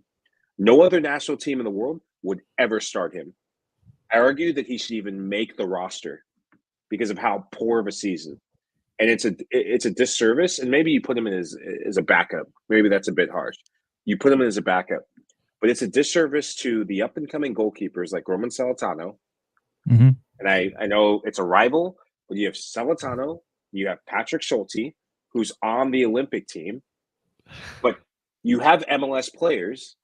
No other national team in the world would ever start him. I argue that he should even make the roster because of how poor of a season. And it's a disservice. And maybe you put him in as a backup. Maybe that's a bit harsh. You put him in as a backup. But it's a disservice to the up-and-coming goalkeepers like Roman Celentano. Mm-hmm. And I know it's a rival, but you have Celentano, you have Patrick Schulte, who's on the Olympic team. But you have MLS players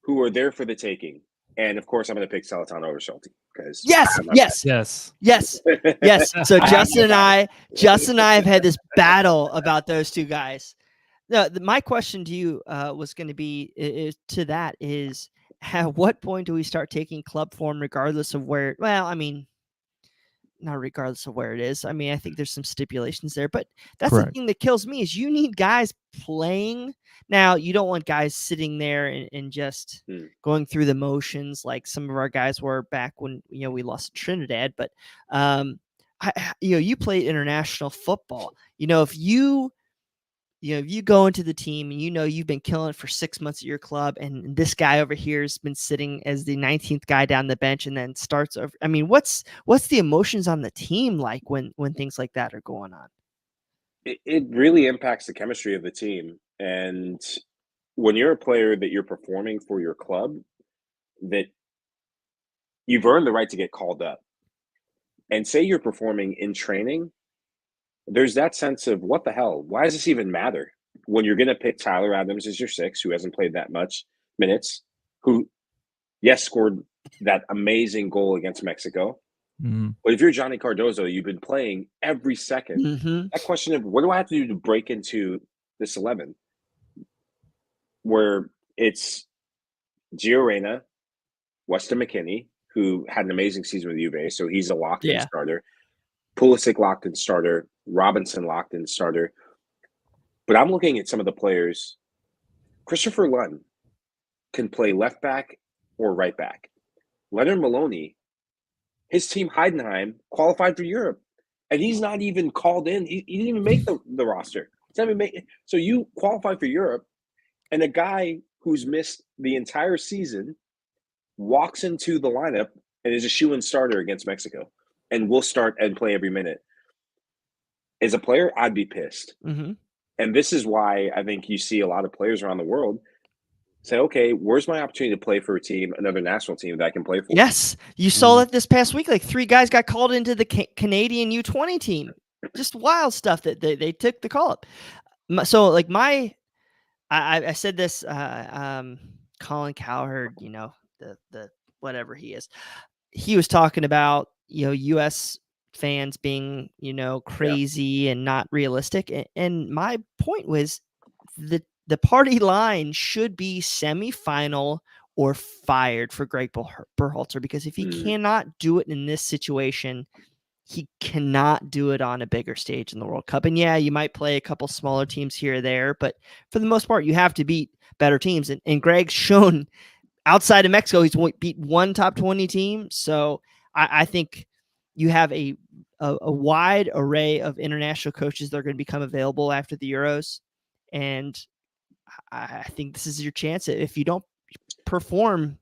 who are there for the taking. And, of course, I'm going to pick Celentano over Schulte. Yes. So Justin and I have had this battle about those two guys. No, my question to you was going to be is at what point do we start taking club form regardless of where? Well, I mean, not regardless of where it is. I mean, I think there's some stipulations there, but that's Correct. the thing that kills me is you need guys playing. Now, you don't want guys sitting there and just going through the motions like some of our guys were back when we lost Trinidad. But you played international football. If you go into the team and you've been killing it for 6 months at your club, and this guy over here has been sitting as the 19th guy down the bench and then starts over. I mean, what's the emotions on the team like when things like that are going on? It really impacts the chemistry of the team. And when you're a player that you're performing for your club, that you've earned the right to get called up. And say you're performing in training, there's that sense of what the hell? Why does this even matter? When you're going to pick Tyler Adams as your 6, who hasn't played that much minutes, who, yes, scored that amazing goal against Mexico. Mm-hmm. But if you're Johnny Cardozo, you've been playing every second. Mm-hmm. That question of what do I have to do to break into this 11? Where it's Gio Reyna, Weston McKennie, who had an amazing season with Juve, so he's a locked-in starter. Pulisic locked-in starter. Robinson locked-in starter. But I'm looking at some of the players. Christopher Lunn can play left back or right back. Leonard Maloney, his team Heidenheim qualified for Europe, and he's not even called in. He didn't even make the roster. So you qualify for Europe, and a guy who's missed the entire season walks into the lineup and is a shoo-in starter against Mexico and will start and play every minute. As a player, I'd be pissed. Mm-hmm. And this is why I think you see a lot of players around the world say, okay, where's my opportunity to play for a team, another national team that I can play for? Yes. You saw that this past week. Like 3 guys got called into the Canadian U20 team. Just wild stuff that they took the call up. So like I said this, Colin Cowherd, the whatever he is, he was talking about, U.S. fans being, crazy and not realistic. And my point was the party line should be semifinal or fired for Greg Berhalter, because if he cannot do it in this situation, he cannot do it on a bigger stage in the World Cup. And yeah, you might play a couple smaller teams here or there, but for the most part, you have to beat better teams. And Greg's shown outside of Mexico, he's beat one top 20 team. So I think you have a wide array of international coaches that are going to become available after the Euros. And I think this is your chance. If you don't perform,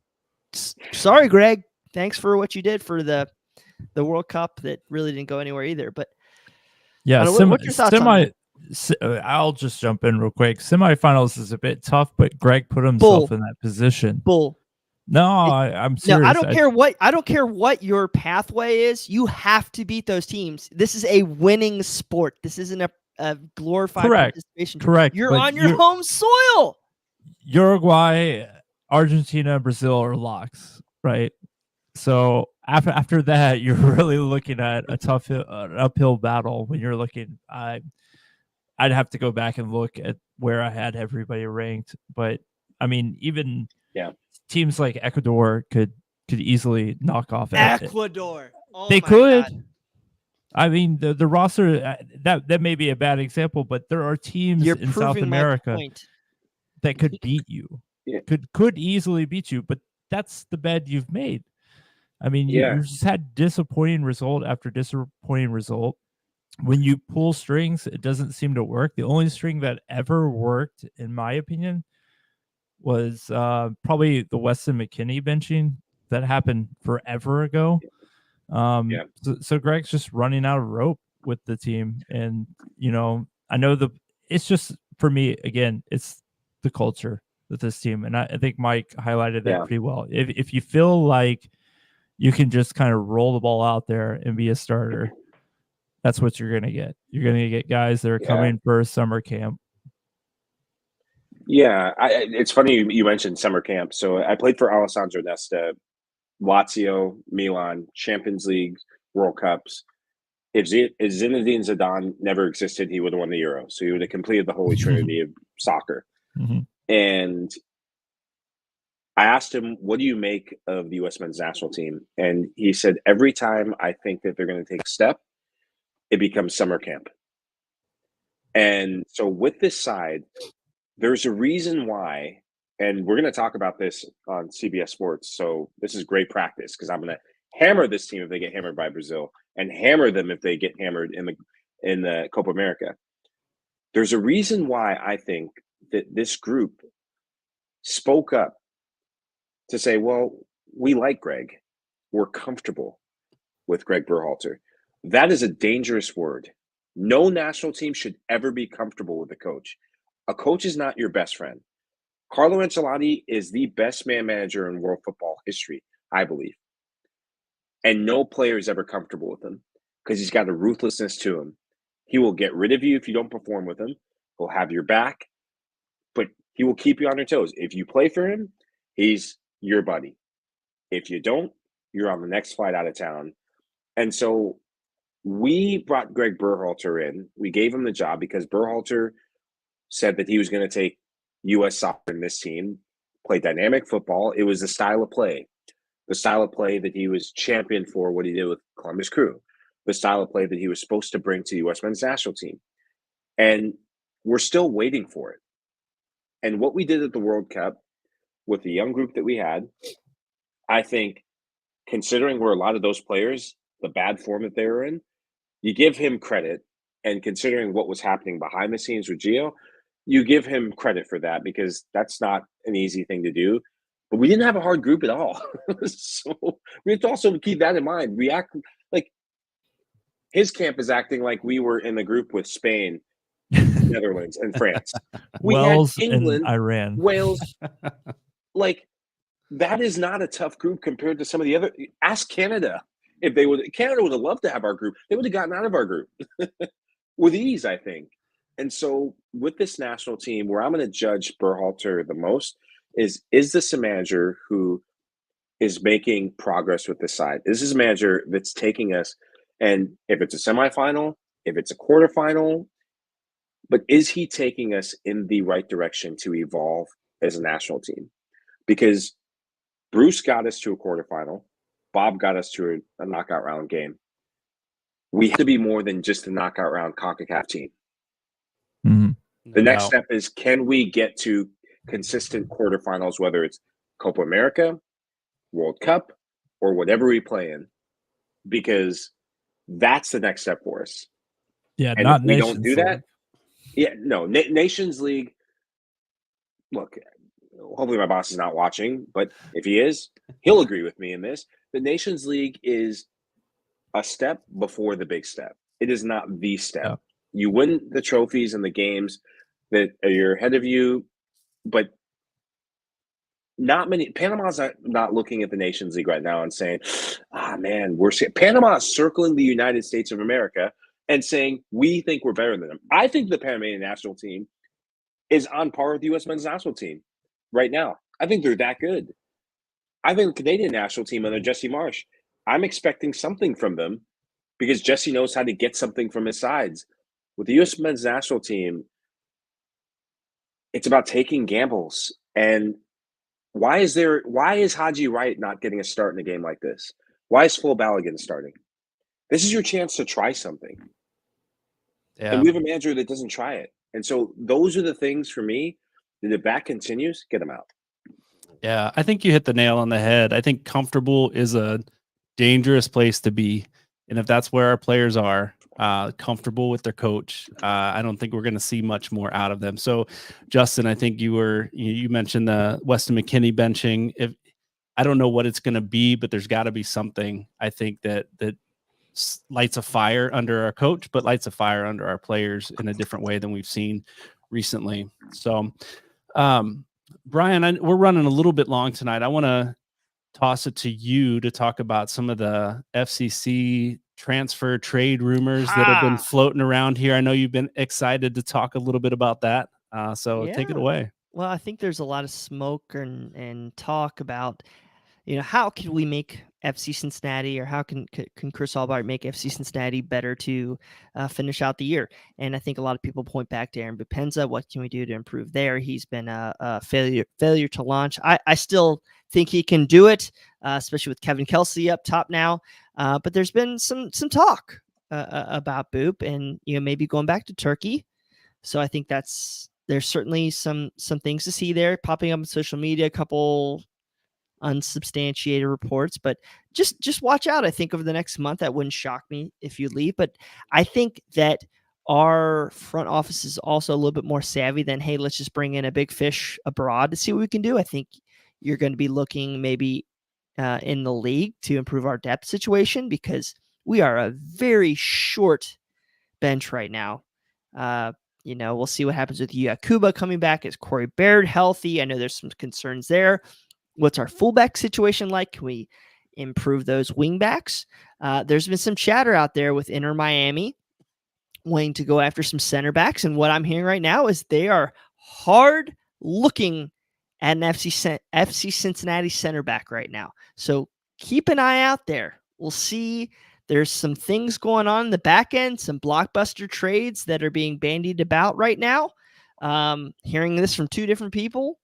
sorry, Greg, thanks for what you did for the World Cup that really didn't go anywhere either. But yeah, what's your thoughts on that? I'll just jump in real quick. Semifinals is a bit tough, but Greg put himself in that position. No, I'm serious. No, I don't care what your pathway is. You have to beat those teams. This is a winning sport. This isn't a glorified participation. Correct. You're on your home soil. Uruguay, Argentina, Brazil are locks, right? So after that, you're really looking at a tough uphill battle. When you're looking, I'd have to go back and look at where I had everybody ranked. But I mean, even teams like Ecuador could easily knock off Ecuador. Oh they my could. God. I mean, the roster that may be a bad example, but there are teams You're in South proving my America point. that could beat you. Could easily beat you, but that's the bed you've made. I mean, you just had disappointing result after disappointing result. When you pull strings, it doesn't seem to work. The only string that ever worked, in my opinion, was probably the Weston McKinney benching. That happened forever ago. So Greg's just running out of rope with the team. And, I know it's just, for me, again, it's the culture with this team. And I think Mike highlighted that pretty well. If you feel like you can just kind of roll the ball out there and be a starter, that's what you're going to get. You're going to get guys that are coming for a summer camp. Yeah, it's funny you mentioned summer camp. So I played for Alessandro Nesta, Lazio, Milan, Champions League, World Cups. If Zinedine Zidane never existed, he would have won the Euro. So he would have completed the holy trinity of soccer. Mm-hmm. And I asked him, what do you make of the U.S. men's national team? And he said, every time I think that they're going to take a step, it becomes summer camp. And so with this side, there's a reason why, and we're going to talk about this on CBS Sports. So this is great practice because I'm going to hammer this team if they get hammered by Brazil and hammer them if they get hammered in the Copa America. There's a reason why I think that this group spoke up to say, well, we like Greg. We're comfortable with Greg Berhalter. That is a dangerous word. No national team should ever be comfortable with a coach. A coach is not your best friend. Carlo Ancelotti is the best man manager in world football history, I believe. And no player is ever comfortable with him because he's got a ruthlessness to him. He will get rid of you if you don't perform with him. He'll have your back, but he will keep you on your toes. If you play for him, he's your buddy. If you don't, you're on the next flight out of town. And so we brought Greg Berhalter in. We gave him the job because Berhalter said that he was going to take U.S. soccer in this team, play dynamic football. It was the style of play that he was championed for, what he did with Columbus Crew, the style of play that he was supposed to bring to the U.S. men's national team. And we're still waiting for it. And what we did at the World Cup with the young group that we had, I think, considering where a lot of those players, the bad form that they were in, you give him credit. And considering what was happening behind the scenes with Gio, you give him credit for that because that's not an easy thing to do. But we didn't have a hard group at all. So we have to also keep that in mind. We act like his camp is acting like we were in the group with Spain, Netherlands, and France. We Wales had England, and Iran. Wales. Like, that is not a tough group compared to some of the other. Ask Canada if they would. Canada would have loved to have our group. They would have gotten out of our group with ease, I think. And so with this national team, where I'm going to judge Berhalter the most is this a manager who is making progress with this side? This is a manager that's taking us, and if it's a semifinal, if it's a quarterfinal, but is he taking us in the right direction to evolve as a national team? Because Bruce got us to a quarterfinal. Bob got us to a knockout round game. We have to be more than just a knockout round CONCACAF team. Mm-hmm. The next step is, can we get to consistent quarterfinals, whether it's Copa America, World Cup, or whatever we play in? Because that's the next step for us. Yeah, and not if we Nations don't do League. that. Yeah, no, Nations League. Look, hopefully my boss is not watching, but if he is, he'll agree with me in this. The Nations League is a step before the big step. It is not the step. Yeah. You win the trophies and the games that are ahead of you, but not many. Panama's not looking at the Nations League right now and saying, man, Panama's circling the United States of America and saying, we think we're better than them. I think the Panamanian national team is on par with the U.S. men's national team right now. I think they're that good. I think the Canadian national team under Jesse Marsh I'm expecting something from them because Jesse knows how to get something from his sides. With the U.S. men's national team, it's about taking gambles. And why is Haji Wright not getting a start in a game like this? Why is Flo Balogun starting? This is your chance to try something. Yeah. And we have a manager that doesn't try it. And so those are the things for me. If the back continues, get them out. Yeah, I think you hit the nail on the head. I think comfortable is a dangerous place to be. And if that's where our players are, comfortable with their coach, I don't think we're going to see much more out of them. So, Justin, I think you mentioned the Weston McKennie benching. I don't know what it's going to be, but there's got to be something, I think, that lights a fire under our coach, but lights a fire under our players in a different way than we've seen recently. So, Brian, we're running a little bit long tonight. I want to toss it to you to talk about some of the FCC transfer trade rumors that have been floating around here. I know you've been excited to talk a little bit about that. So take it away. Well, I think there's a lot of smoke and talk about, how can we make FC Cincinnati, or how can Chris Albright make FC Cincinnati better to finish out the year? And I think a lot of people point back to Aaron Bupenza. What can we do to improve there? He's been a failure to launch. I still think he can do it, especially with Kevin Kelsey up top now. But there's been some talk about Boop and maybe going back to Turkey. So I think there's certainly some things to see there popping up on social media. A couple unsubstantiated reports, but just watch out. I think over the next month, that wouldn't shock me if you leave. But I think that our front office is also a little bit more savvy than, hey, let's just bring in a big fish abroad to see what we can do. I think you're going to be looking maybe in the league to improve our depth situation, because we are a very short bench right now. We'll see what happens with Yakuba coming back. Is Corey Baird healthy? I know there's some concerns there. What's our fullback situation like? Can we improve those wingbacks? There's been some chatter out there with Inter Miami wanting to go after some center backs. And what I'm hearing right now is they are hard looking at an FC Cincinnati center back right now. So keep an eye out there. We'll see. There's some things going on in the back end, some blockbuster trades that are being bandied about right now. Hearing this from two different people.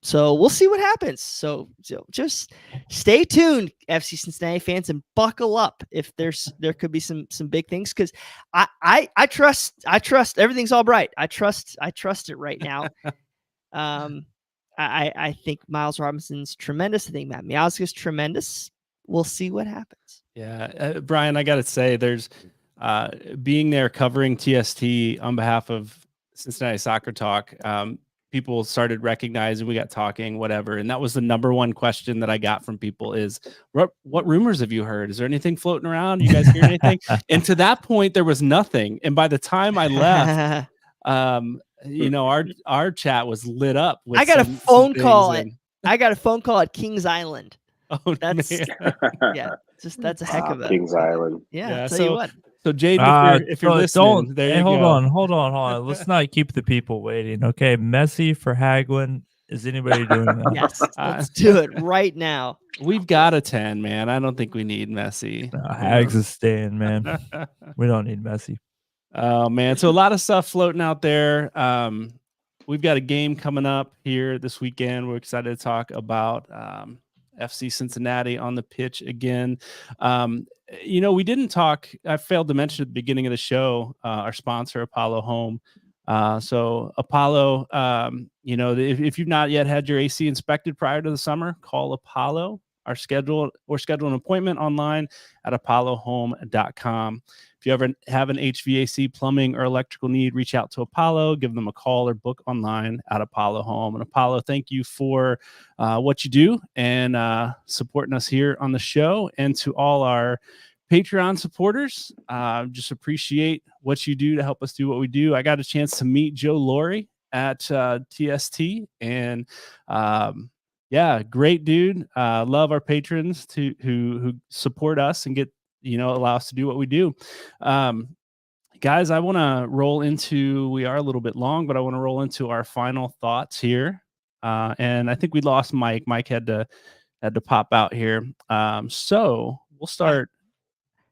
So we'll see what happens. So just stay tuned, FC Cincinnati fans, and buckle up if there could be some big things, because I trust everything's all right. I trust it right now. I think Miles Robinson's tremendous. I think Matt Miazga's tremendous. We'll see what happens. Yeah, Brian, I got to say, there's being there covering TST on behalf of Cincinnati Soccer Talk. People started recognizing, we got talking, whatever. And that was the number one question that I got from people is, what rumors have you heard? Is there anything floating around? You guys hear anything? And to that point, there was nothing. And by the time I left, our chat was lit up. With I got a phone call. I got a phone call at Kings Island. Oh, that's that's a heck of a Kings Island. Yeah, tell you what. So Jaden, if you're listening, hold on. Let's not keep the people waiting. Okay, Messi for Hagwin. Is anybody doing that? Yes, let's do it right now. We've got a 10, man. I don't think we need Messi. Hags is staying, man. We don't need Messi. Oh man, so a lot of stuff floating out there. We've got a game coming up here this weekend. We're excited to talk about FC Cincinnati on the pitch again. We didn't talk. I failed to mention at the beginning of the show our sponsor, Apollo Home. So Apollo, if you've not yet had your AC inspected prior to the summer, call Apollo. Schedule an appointment online at apollohome.com. If you ever have an HVAC, plumbing, or electrical need, reach out to Apollo, give them a call, or book online at Apollo Home. And Apollo, thank you for what you do and supporting us here on the show. And to all our Patreon supporters, just appreciate what you do to help us do what we do. I got a chance to meet Joe Laurie at TST, and great dude. Love our patrons who support us and allow us to do what we do. Guys, I want to roll into, we are a little bit long, but I want to roll into our final thoughts here. And I think we lost Mike. Mike had to pop out here. So we'll start.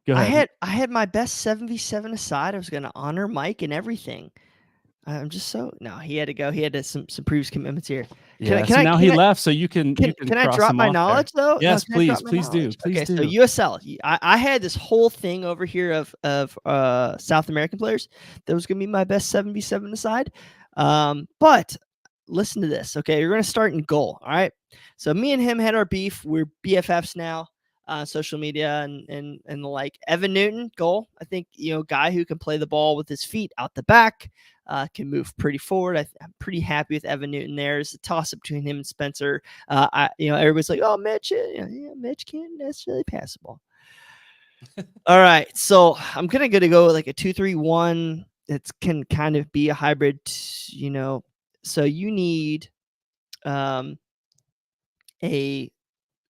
Go ahead. I had my best 7v7 aside. I was going to honor Mike and everything. I'm just he had to go. He had some previous commitments here. Now he left, so you can Can I drop my knowledge though? Yes, No, please do. Okay, so USL. I had this whole thing over here of South American players that was gonna be my best 7v7 aside. But listen to this. Okay, you're gonna start in goal. All right. So me and him had our beef. We're BFFs now. Social media and the like. Evan Newton, goal. I think, guy who can play the ball with his feet out the back, can move pretty forward. I'm pretty happy with Evan Newton there. It's a toss up between him and Spencer. Everybody's like, oh, Mitch, Mitch can't necessarily pass the ball. All right, so I'm gonna go like a 2-3-1. It can kind of be a hybrid, So you need a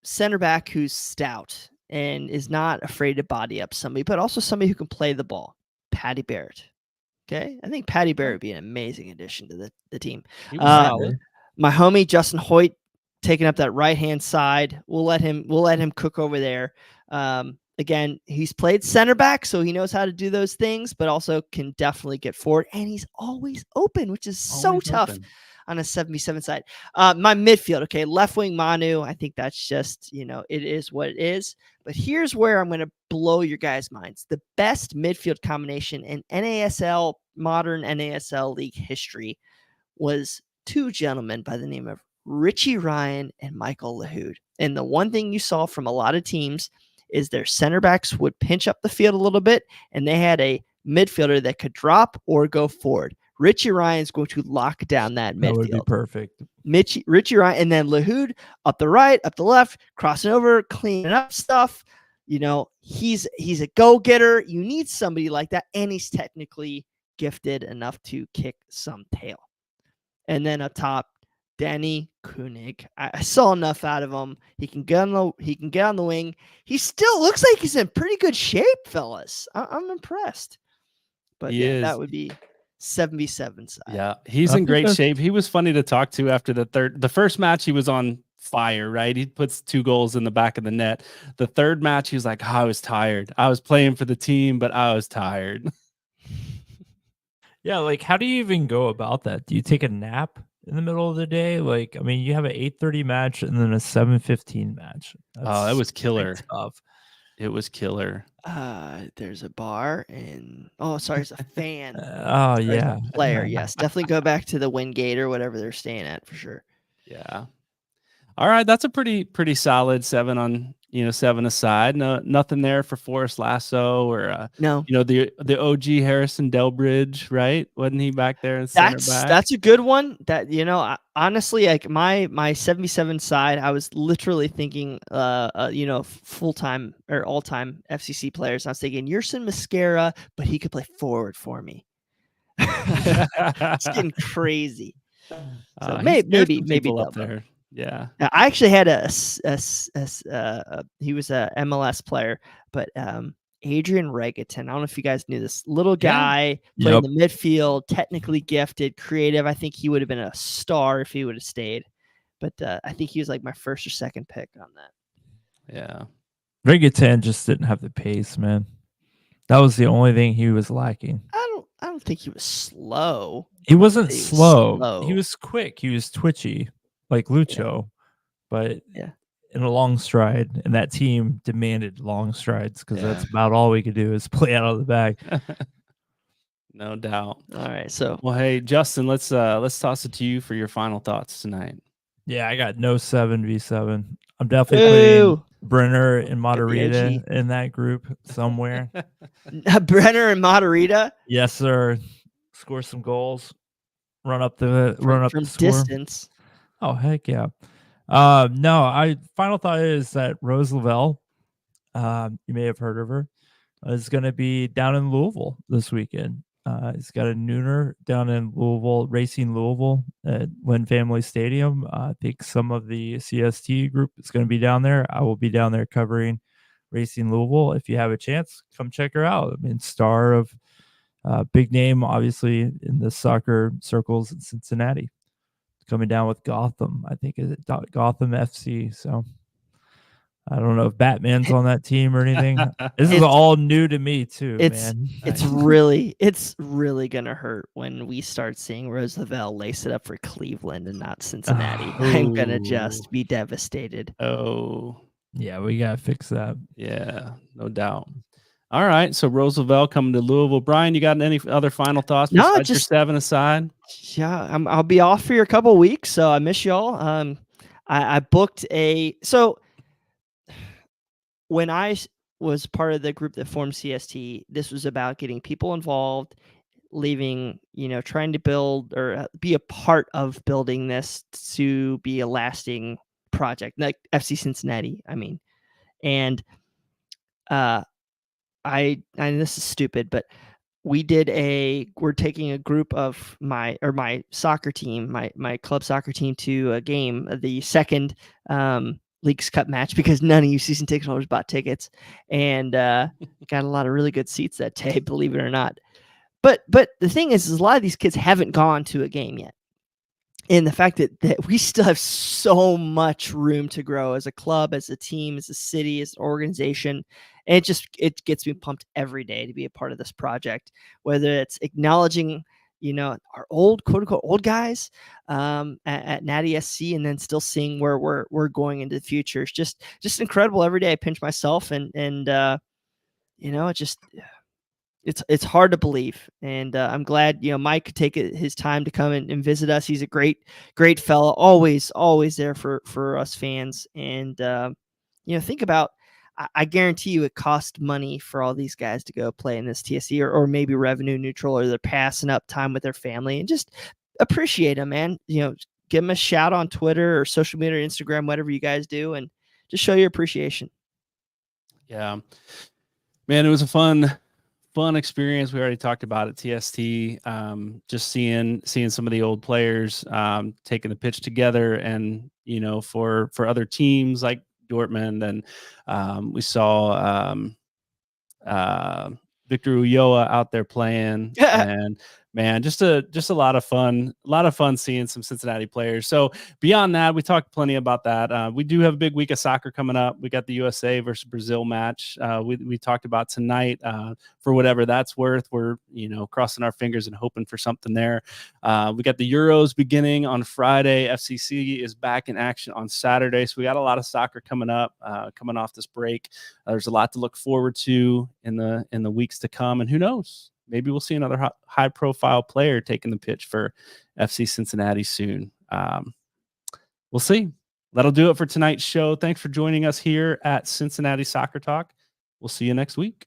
center back who's stout and is not afraid to body up somebody, but also somebody who can play the ball. Patty Barrett. Okay. I think Patty Barrett would be an amazing addition to the team. My homie Justin Hoyt taking up that right-hand side. We'll let him cook over there. Again, he's played center back, so he knows how to do those things, but also can definitely get forward. And he's always open, which is so tough on a 7v7 side. My midfield, okay, left wing Manu. I think that's just, it is what it is. But here's where I'm going to blow your guys' minds. The best midfield combination in modern NASL league history was two gentlemen by the name of Richie Ryan and Michael Lahoud. And the one thing you saw from a lot of teams is their center backs would pinch up the field a little bit, and they had a midfielder that could drop or go forward. Richie Ryan's going to lock down that midfield. That would be perfect. Richie Ryan, and then Lahoud up the right, up the left, crossing over, cleaning up stuff. He's a go-getter. You need somebody like that, and he's technically gifted enough to kick some tail. And then up top, Danny Koenig. I saw enough out of him. He can get on the wing. He still looks like he's in pretty good shape, fellas. I'm impressed. But that would be 7v7 side. Yeah, he's in great shape. He was funny to talk to after the first match. He was on fire, right? He puts 2 goals in the back of the net. The third match, he was like, I was tired. I was playing for the team, but I was tired. Yeah, like how do you even go about that? Do you take a nap in the middle of the day? Like, I mean, you have an 8:30 match and then a 7:15 match. That was killer. Tough. It was killer. There's a bar and it's a fan. Yeah, player. Yes, definitely go back to the Wingate or whatever they're staying at for sure. Yeah. All right, that's a pretty solid 7 on 7 aside. No, nothing there for Forrest Lasso or no. The OG Harrison Delbridge, right? Wasn't he back there in center back? That's a good one. That honestly, like my 7v7 side, I was literally thinking full-time or all-time FCC players. I was thinking Yerson Mascara, but he could play forward for me. It's getting crazy. So maybe up there. Yeah, I actually had he was a MLS player, but Adrian Regaton. I don't know if you guys knew this little guy playing the midfield, technically gifted, creative. I think he would have been a star if he would have stayed, but I think he was like my first or second pick on that. Yeah, Regaton just didn't have the pace, man. That was the only thing he was lacking. I don't think he was slow. He wasn't slow. He was quick. He was twitchy. Like Lucho, but in a long stride, and that team demanded long strides because that's about all we could do is play out of the back. No doubt. All right, so hey Justin, let's toss it to you for your final thoughts tonight. Yeah, I got no 7v7. I'm definitely putting Brenner and Matarrita in that group somewhere. Brenner and Matarrita? Yes, sir. Score some goals. Run up the distance. Oh, heck yeah. Final thought is that Rose Lavelle, you may have heard of her, is going to be down in Louisville this weekend. He's got a nooner down in Louisville, Racing Louisville at Lynn Family Stadium. I think some of the CST group is going to be down there. I will be down there covering Racing Louisville. If you have a chance, come check her out. I mean, star of big name, obviously, in the soccer circles in Cincinnati. Coming down with Gotham, I think is it Gotham FC. So I don't know if Batman's on that team or anything. This is It's- all new to me too, It's man. it's really gonna hurt when we start seeing Roosevelt lace it up for Cleveland and not Cincinnati. I'm gonna just be devastated. Oh, Yeah, we gotta fix that. yeah, no doubt. All right, so Roosevelt coming to Louisville. Brian, you got any other final thoughts No, besides your just 7-aside? yeah. I'll be off for a couple weeks, so I miss y'all. I booked so when was part of the group that formed CST, this was about getting people involved, leaving, trying to build or be a part of building this to be a lasting project, like FC Cincinnati. I mean, and this is stupid, but we're taking a group of my soccer team, my club soccer team to a game, the second Leagues Cup match, because none of you season ticket holders bought tickets, and got a lot of really good seats that day, believe it or not. But the thing is a lot of these kids haven't gone to a game yet. And the fact that we still have so much room to grow as a club, as a team, as a city, as an organization. And it gets me pumped every day to be a part of this project, whether it's acknowledging, our old, quote unquote, old guys at Nati SC, and then still seeing where we're going into the future. It's just incredible. Every day I pinch myself and it's hard to believe. And I'm glad, Mike could take his time to come and visit us. He's a great fellow, always there for us fans. And, think about, I guarantee you it cost money for all these guys to go play in this TST, or maybe revenue neutral, or they're passing up time with their family, and just appreciate them, man. Give them a shout on Twitter or social media or Instagram, whatever you guys do, and just show your appreciation. Yeah, man, it was a fun experience. We already talked about it. TST, just seeing some of the old players taking the pitch together, and for other teams like Dortmund, and we saw Victor Ulloa out there playing, and man, just a lot of fun seeing some Cincinnati players. So beyond that, we talked plenty about that. We do have a big week of soccer coming up. We got the USA versus Brazil match. We talked about tonight. For whatever that's worth, we're crossing our fingers and hoping for something there. We got the Euros beginning on Friday. FCC is back in action on Saturday. So we got a lot of soccer coming up, coming off this break. There's a lot to look forward to in the weeks to come, and who knows? Maybe we'll see another high-profile player taking the pitch for FC Cincinnati soon. We'll see. That'll do it for tonight's show. Thanks for joining us here at Cincinnati Soccer Talk. We'll see you next week.